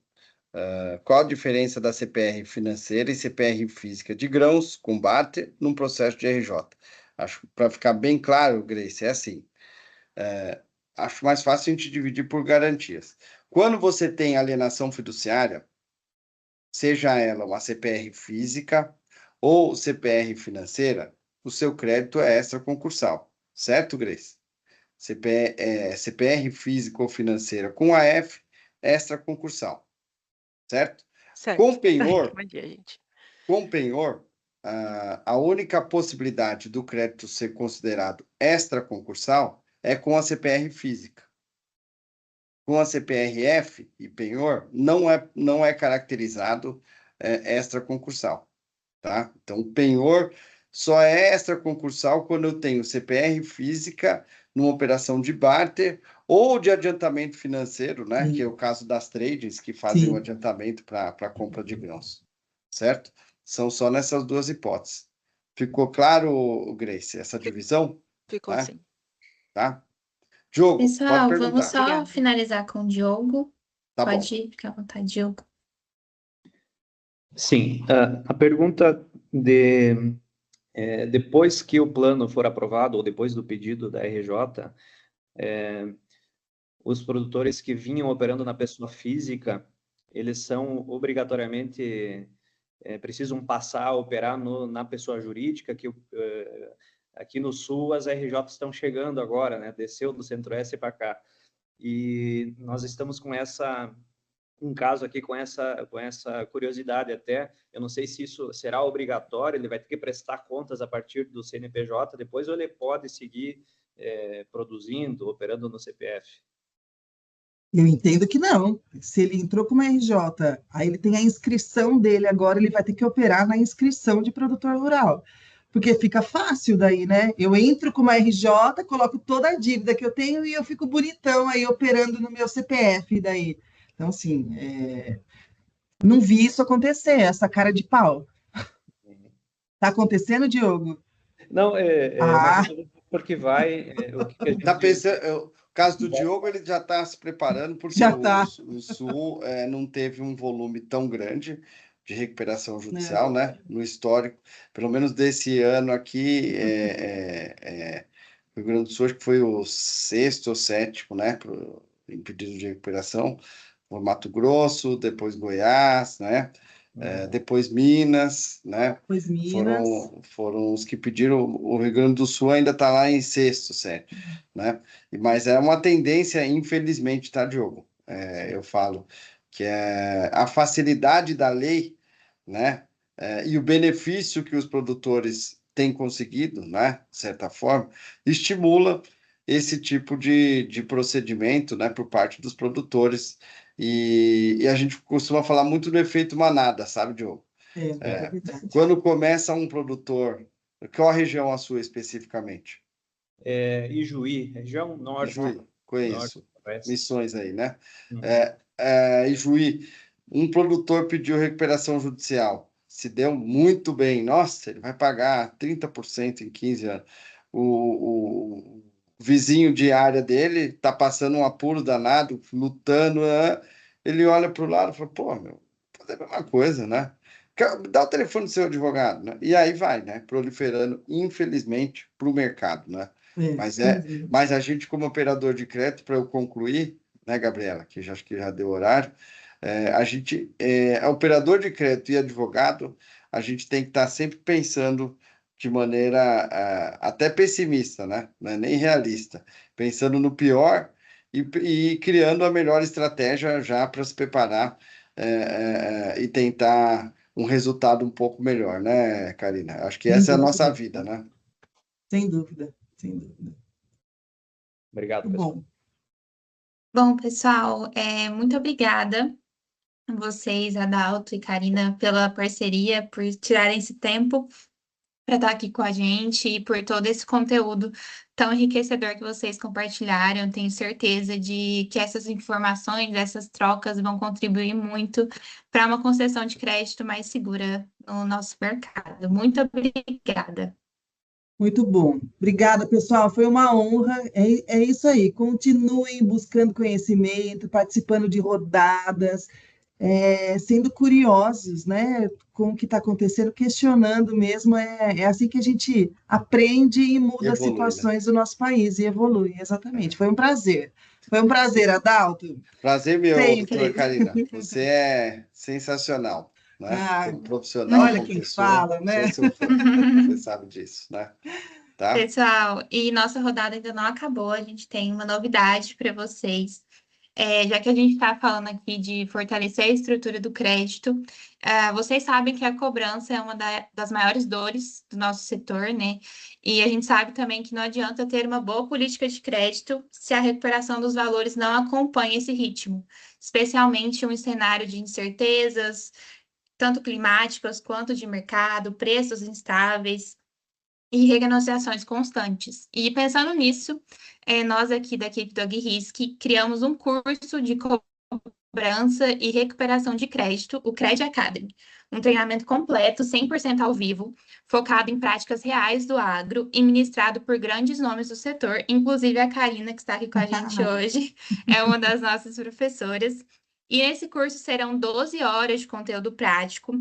qual a diferença da CPR financeira e CPR física de grãos com barter num processo de RJ. Acho que para ficar bem claro, Grace, é assim. Acho mais fácil a gente dividir por garantias. Quando você tem alienação fiduciária, seja ela uma CPR física ou CPR financeira, o seu crédito é extraconcursal, certo, Grace? CPR física ou financeira com AF, extraconcursal, certo? Certo. Com penhor, Bom dia, gente. com penhor, a única possibilidade do crédito ser considerado extraconcursal é com a CPR física. Com a CPRF e penhor, não é caracterizado extraconcursal, tá? Então, o penhor só é extraconcursal quando eu tenho CPR física numa operação de barter ou de adiantamento financeiro, né? Que é o caso das tradings que fazem o adiantamento para a compra de grãos, certo? São só nessas duas hipóteses. Ficou claro, Grace, essa divisão? Ficou sim. Tá? Diogo, Pessoal, pode vamos só Obrigada. finalizar com o Diogo. Tá Pode bom. ir, fica à vontade, Diogo. Sim, a pergunta depois que o plano for aprovado, ou depois do pedido da RJ, os produtores que vinham operando na pessoa física, eles são obrigatoriamente, precisam passar a operar na pessoa jurídica, que aqui no Sul as RJ estão chegando agora, né? Desceu do Centro-Oeste para cá. E nós estamos com um caso aqui com essa curiosidade até. Eu não sei se isso será obrigatório, ele vai ter que prestar contas a partir do CNPJ depois, ou ele pode seguir produzindo, operando no CPF? Eu entendo que não. Se ele entrou com uma RJ, aí ele tem a inscrição dele agora, ele vai ter que operar na inscrição de produtor rural. Porque fica fácil daí, né? Eu entro com uma RJ, coloco toda a dívida que eu tenho e eu fico bonitão aí operando no meu CPF daí. Então, assim, não vi isso acontecer, essa cara de pau. Tá acontecendo, Diogo? Não, mais Ah, ou menos porque vai. O que a gente. Tá pensando, o caso do Diogo, ele já está se preparando, porque já tá. o Sul não teve um volume tão grande de recuperação judicial, Não. né? No histórico, pelo menos desse ano aqui, o Rio Grande do Sul acho que foi o sexto ou sétimo, né? Em pedido de recuperação, o Mato Grosso, depois Goiás, né? Depois Minas, né? Pois Minas. Foram os que pediram. O Rio Grande do Sul ainda está lá em sexto, sétimo, né? Mas é uma tendência, infelizmente, tá, Diogo? Eu falo que é a facilidade da lei, né? E o benefício que os produtores têm conseguido, né? De certa forma, estimula esse tipo de procedimento, né? Por parte dos produtores. E a gente costuma falar muito do efeito manada, sabe, Diogo? É verdade. Quando começa um produtor, qual a região a sua especificamente? Ijuí, região norte. Ijuí, conheço. Norte, Missões aí, né? Uhum. Ijuí, um produtor pediu recuperação judicial, se deu muito bem. Nossa, ele vai pagar 30% em 15 anos. O vizinho de área dele está passando um apuro danado, lutando. Ele olha para o lado e fala: pô, meu, fazer a mesma coisa, né? Dá o telefone do seu advogado, né? E aí vai, né? Proliferando, infelizmente, para o mercado, né? Mas a gente, como operador de crédito, para eu concluir, né, Gabriela, que acho que já deu horário, a gente, operador de crédito e advogado, a gente tem que estar sempre pensando de maneira até pessimista, né? Não é nem realista, pensando no pior e criando a melhor estratégia já para se preparar e tentar um resultado um pouco melhor, né, Karina? Acho que essa é a nossa vida, né? Sem dúvida, sem dúvida. Obrigado, Muito pessoal. bom. Bom, pessoal, muito obrigada a vocês, Adalto e Karina, pela parceria, por tirarem esse tempo para estar aqui com a gente e por todo esse conteúdo tão enriquecedor que vocês compartilharam. Eu tenho certeza de que essas informações, essas trocas vão contribuir muito para uma concessão de crédito mais segura no nosso mercado. Muito obrigada. Muito bom. Obrigada, pessoal. Foi uma honra. É isso aí. Continuem buscando conhecimento, participando de rodadas, sendo curiosos, né, com o que está acontecendo, questionando mesmo. É assim que a gente aprende e muda as Evolui, né? situações do nosso país e evolui. Exatamente. Foi um prazer. Foi um prazer, Adalto. Prazer meu, Sempre. doutora Karina. Você é sensacional, né? Ah, Como profissional, olha como quem pessoa. fala, né? Sou seu fã. Você sabe disso, né? Tá? Pessoal, e nossa rodada ainda não acabou, a gente tem uma novidade para vocês. Já que a gente está falando aqui de fortalecer a estrutura do crédito, vocês sabem que a cobrança é uma das maiores dores do nosso setor, né? E a gente sabe também que não adianta ter uma boa política de crédito se a recuperação dos valores não acompanha esse ritmo, especialmente em um cenário de incertezas, tanto climáticas quanto de mercado, preços instáveis e renegociações constantes. E pensando nisso, nós aqui da equipe do AgRisk criamos um curso de cobrança e recuperação de crédito, o Cred Academy, um treinamento completo, 100% ao vivo, focado em práticas reais do agro e ministrado por grandes nomes do setor, inclusive a Karina, que está aqui com a gente hoje, é uma das nossas professoras. E nesse curso serão 12 horas de conteúdo prático,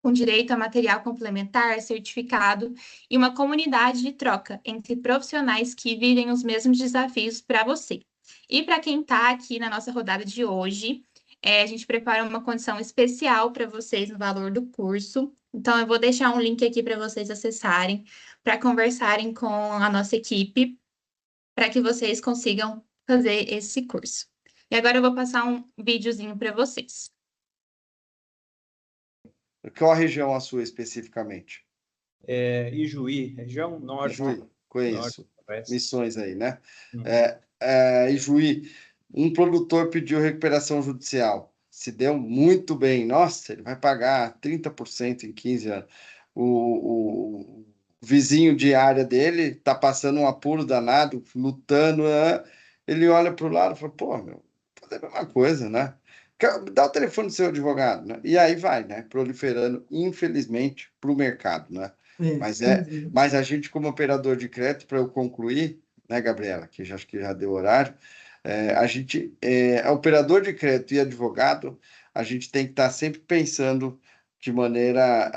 com direito a material complementar, certificado e uma comunidade de troca entre profissionais que vivem os mesmos desafios para você. E para quem está aqui na nossa rodada de hoje, a gente prepara uma condição especial para vocês no valor do curso. Então, eu vou deixar um link aqui para vocês acessarem, para conversarem com a nossa equipe, para que vocês consigam fazer esse curso. E agora eu vou passar um videozinho para vocês. Qual a região a sua especificamente? Ijuí, região norte. Ijuí, conheço. Norte, Missões aí, né? Uhum. Ijuí, um produtor pediu recuperação judicial, se deu muito bem, nossa, ele vai pagar 30% em 15 anos. O vizinho de área dele está passando um apuro danado, lutando, ele olha para o lado e fala, pô, meu, fazer a mesma coisa, né? Dá o telefone do seu advogado, né? E aí vai, né? Proliferando, infelizmente, para o mercado, né? Mas a gente, como operador de crédito, para eu concluir, né, Gabriela, que acho que já deu horário, a gente, operador de crédito e advogado, a gente tem que estar sempre pensando de maneira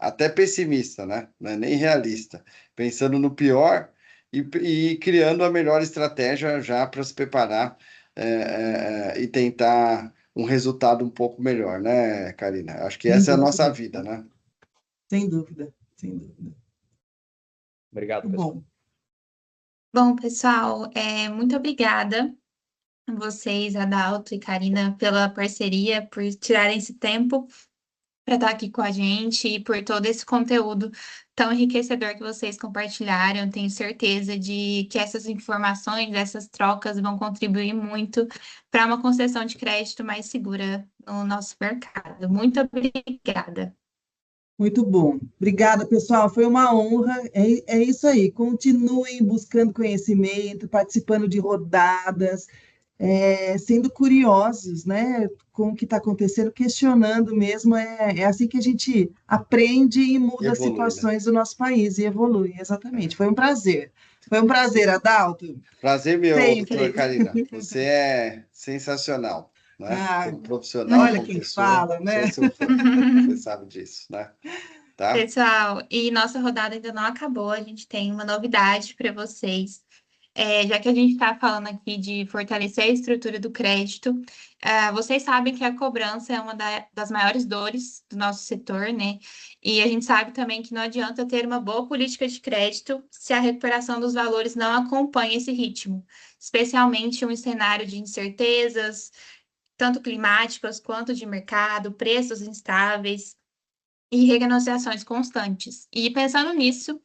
até pessimista, né? Não é nem realista, pensando no pior e criando a melhor estratégia já para se preparar e tentar um resultado um pouco melhor, né, Karina? Acho que essa é a nossa vida, né? Sem dúvida, sem dúvida. Obrigado, Muito pessoal. bom. Bom, pessoal, muito obrigada a vocês, Adalto e Karina, pela parceria, por tirarem esse tempo para estar aqui com a gente e por todo esse conteúdo tão enriquecedor que vocês compartilharam. Eu tenho certeza de que essas informações, essas trocas vão contribuir muito para uma concessão de crédito mais segura no nosso mercado. Muito obrigada. Muito bom. Obrigada, pessoal. Foi uma honra. É isso aí. Continuem buscando conhecimento, participando de rodadas, sendo curiosos, né, com o que está acontecendo, questionando mesmo. É assim que a gente aprende e muda as Evolui, situações do nosso país e evolui. Exatamente. Foi um prazer. Foi um prazer, Adalto. Prazer meu, Sempre. doutora Karina. Você é sensacional, né? Como profissional, Olha como quem pessoa, fala, né? sou seu fã. Você sabe disso, né? Tá? Pessoal, e nossa rodada ainda não acabou, a gente tem uma novidade para vocês. Já que a gente está falando aqui de fortalecer a estrutura do crédito, vocês sabem que a cobrança é uma das maiores dores do nosso setor, né? E a gente sabe também que não adianta ter uma boa política de crédito se a recuperação dos valores não acompanha esse ritmo, especialmente em um cenário de incertezas, tanto climáticas quanto de mercado, preços instáveis e renegociações constantes. E pensando nisso,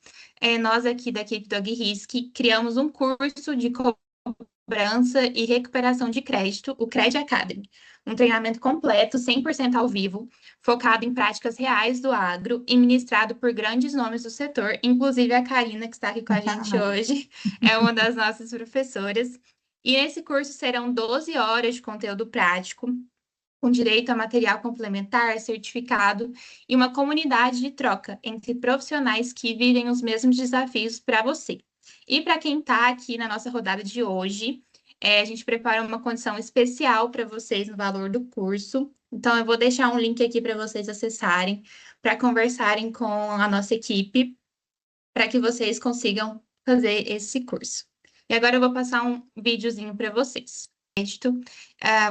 nós aqui da equipe do AgRisk criamos um curso de cobrança e recuperação de crédito, o Cred Academy, um treinamento completo, 100% ao vivo, focado em práticas reais do agro e ministrado por grandes nomes do setor, inclusive a Karina, que está aqui com a gente hoje, é uma das nossas professoras. E nesse curso serão 12 horas de conteúdo prático, com direito a material complementar, certificado e uma comunidade de troca entre profissionais que vivem os mesmos desafios para você. E para quem está aqui na nossa rodada de hoje, a gente prepara uma condição especial para vocês no valor do curso. Então, eu vou deixar um link aqui para vocês acessarem, para conversarem com a nossa equipe, para que vocês consigam fazer esse curso. E agora eu vou passar um videozinho para vocês.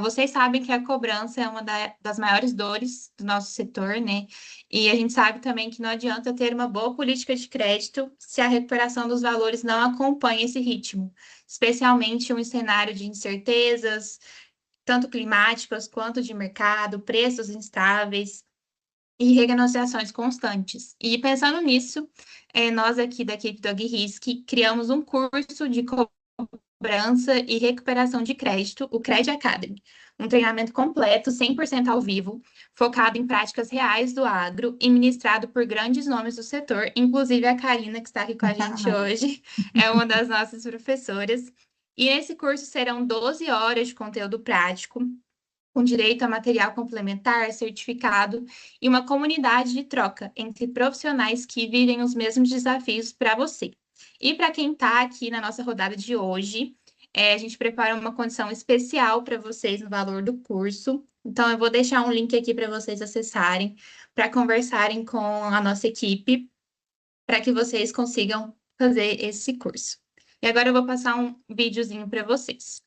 Vocês sabem que a cobrança é uma das maiores dores do nosso setor, né? E a gente sabe também que não adianta ter uma boa política de crédito se a recuperação dos valores não acompanha esse ritmo, especialmente em um cenário de incertezas, tanto climáticas quanto de mercado, preços instáveis e renegociações constantes. E pensando nisso, nós aqui da equipe do AgRisk criamos um curso de cobrança e recuperação de crédito, o Cred Academy, um treinamento completo, 100% ao vivo, focado em práticas reais do agro e ministrado por grandes nomes do setor, inclusive a Karina, que está aqui com a gente hoje, é uma das nossas professoras. E nesse curso serão 12 horas de conteúdo prático, com direito a material complementar, certificado e uma comunidade de troca entre profissionais que vivem os mesmos desafios para você. E para quem está aqui na nossa rodada de hoje, a gente prepara uma condição especial para vocês no valor do curso. Então, eu vou deixar um link aqui para vocês acessarem, para conversarem com a nossa equipe, para que vocês consigam fazer esse curso. E agora eu vou passar um videozinho para vocês.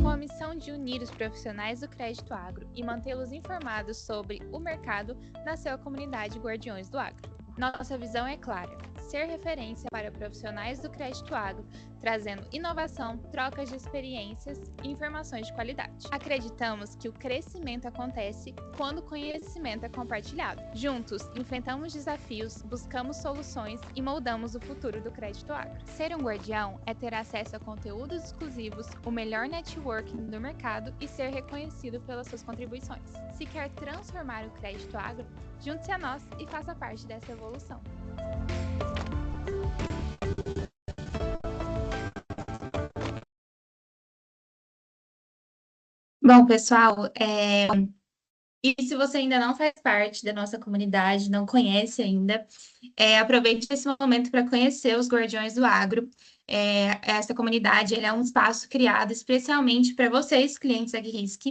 Com a missão de unir os profissionais do crédito agro e mantê-los informados sobre o mercado, nasceu a comunidade Guardiões do Agro. Nossa visão é clara: ser referência para profissionais do crédito agro, trazendo inovação, trocas de experiências e informações de qualidade. Acreditamos que o crescimento acontece quando o conhecimento é compartilhado. Juntos, enfrentamos desafios, buscamos soluções e moldamos o futuro do crédito agro. Ser um guardião é ter acesso a conteúdos exclusivos, o melhor networking do mercado e ser reconhecido pelas suas contribuições. Se quer transformar o crédito agro, junte-se a nós e faça parte dessa evolução. Bom, pessoal, e se você ainda não faz parte da nossa comunidade, não conhece ainda, aproveite esse momento para conhecer os Guardiões do Agro. Essa comunidade é um espaço criado especialmente para vocês, clientes AgRisk.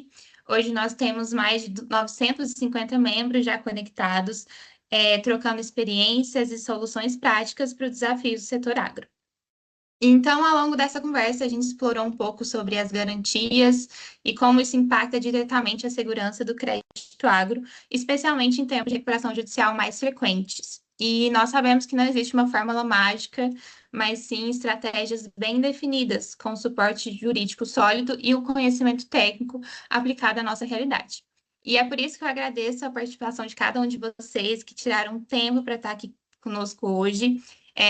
Hoje nós temos mais de 950 membros já conectados, trocando experiências e soluções práticas para os desafios do setor agro. Então, ao longo dessa conversa, a gente explorou um pouco sobre as garantias e como isso impacta diretamente a segurança do crédito agro, especialmente em tempos de recuperação judicial mais frequentes. E nós sabemos que não existe uma fórmula mágica, mas sim estratégias bem definidas, com suporte jurídico sólido e o conhecimento técnico aplicado à nossa realidade. E é por isso que eu agradeço a participação de cada um de vocês que tiraram um tempo para estar aqui conosco hoje.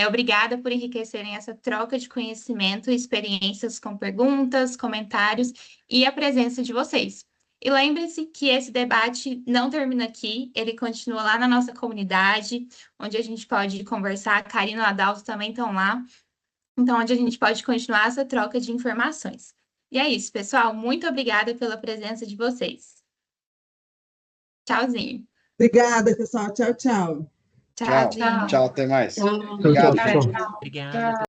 Obrigada por enriquecerem essa troca de conhecimento e experiências com perguntas, comentários e a presença de vocês. E lembre-se que esse debate não termina aqui, ele continua lá na nossa comunidade, onde a gente pode conversar, a Karina e o Adalto também estão lá, então onde a gente pode continuar essa troca de informações. E é isso, pessoal, muito obrigada pela presença de vocês. Tchauzinho. Obrigada, pessoal. Tchau, tchau. Tchau, até mais. Tchau, Obrigado. pessoal. Obrigada.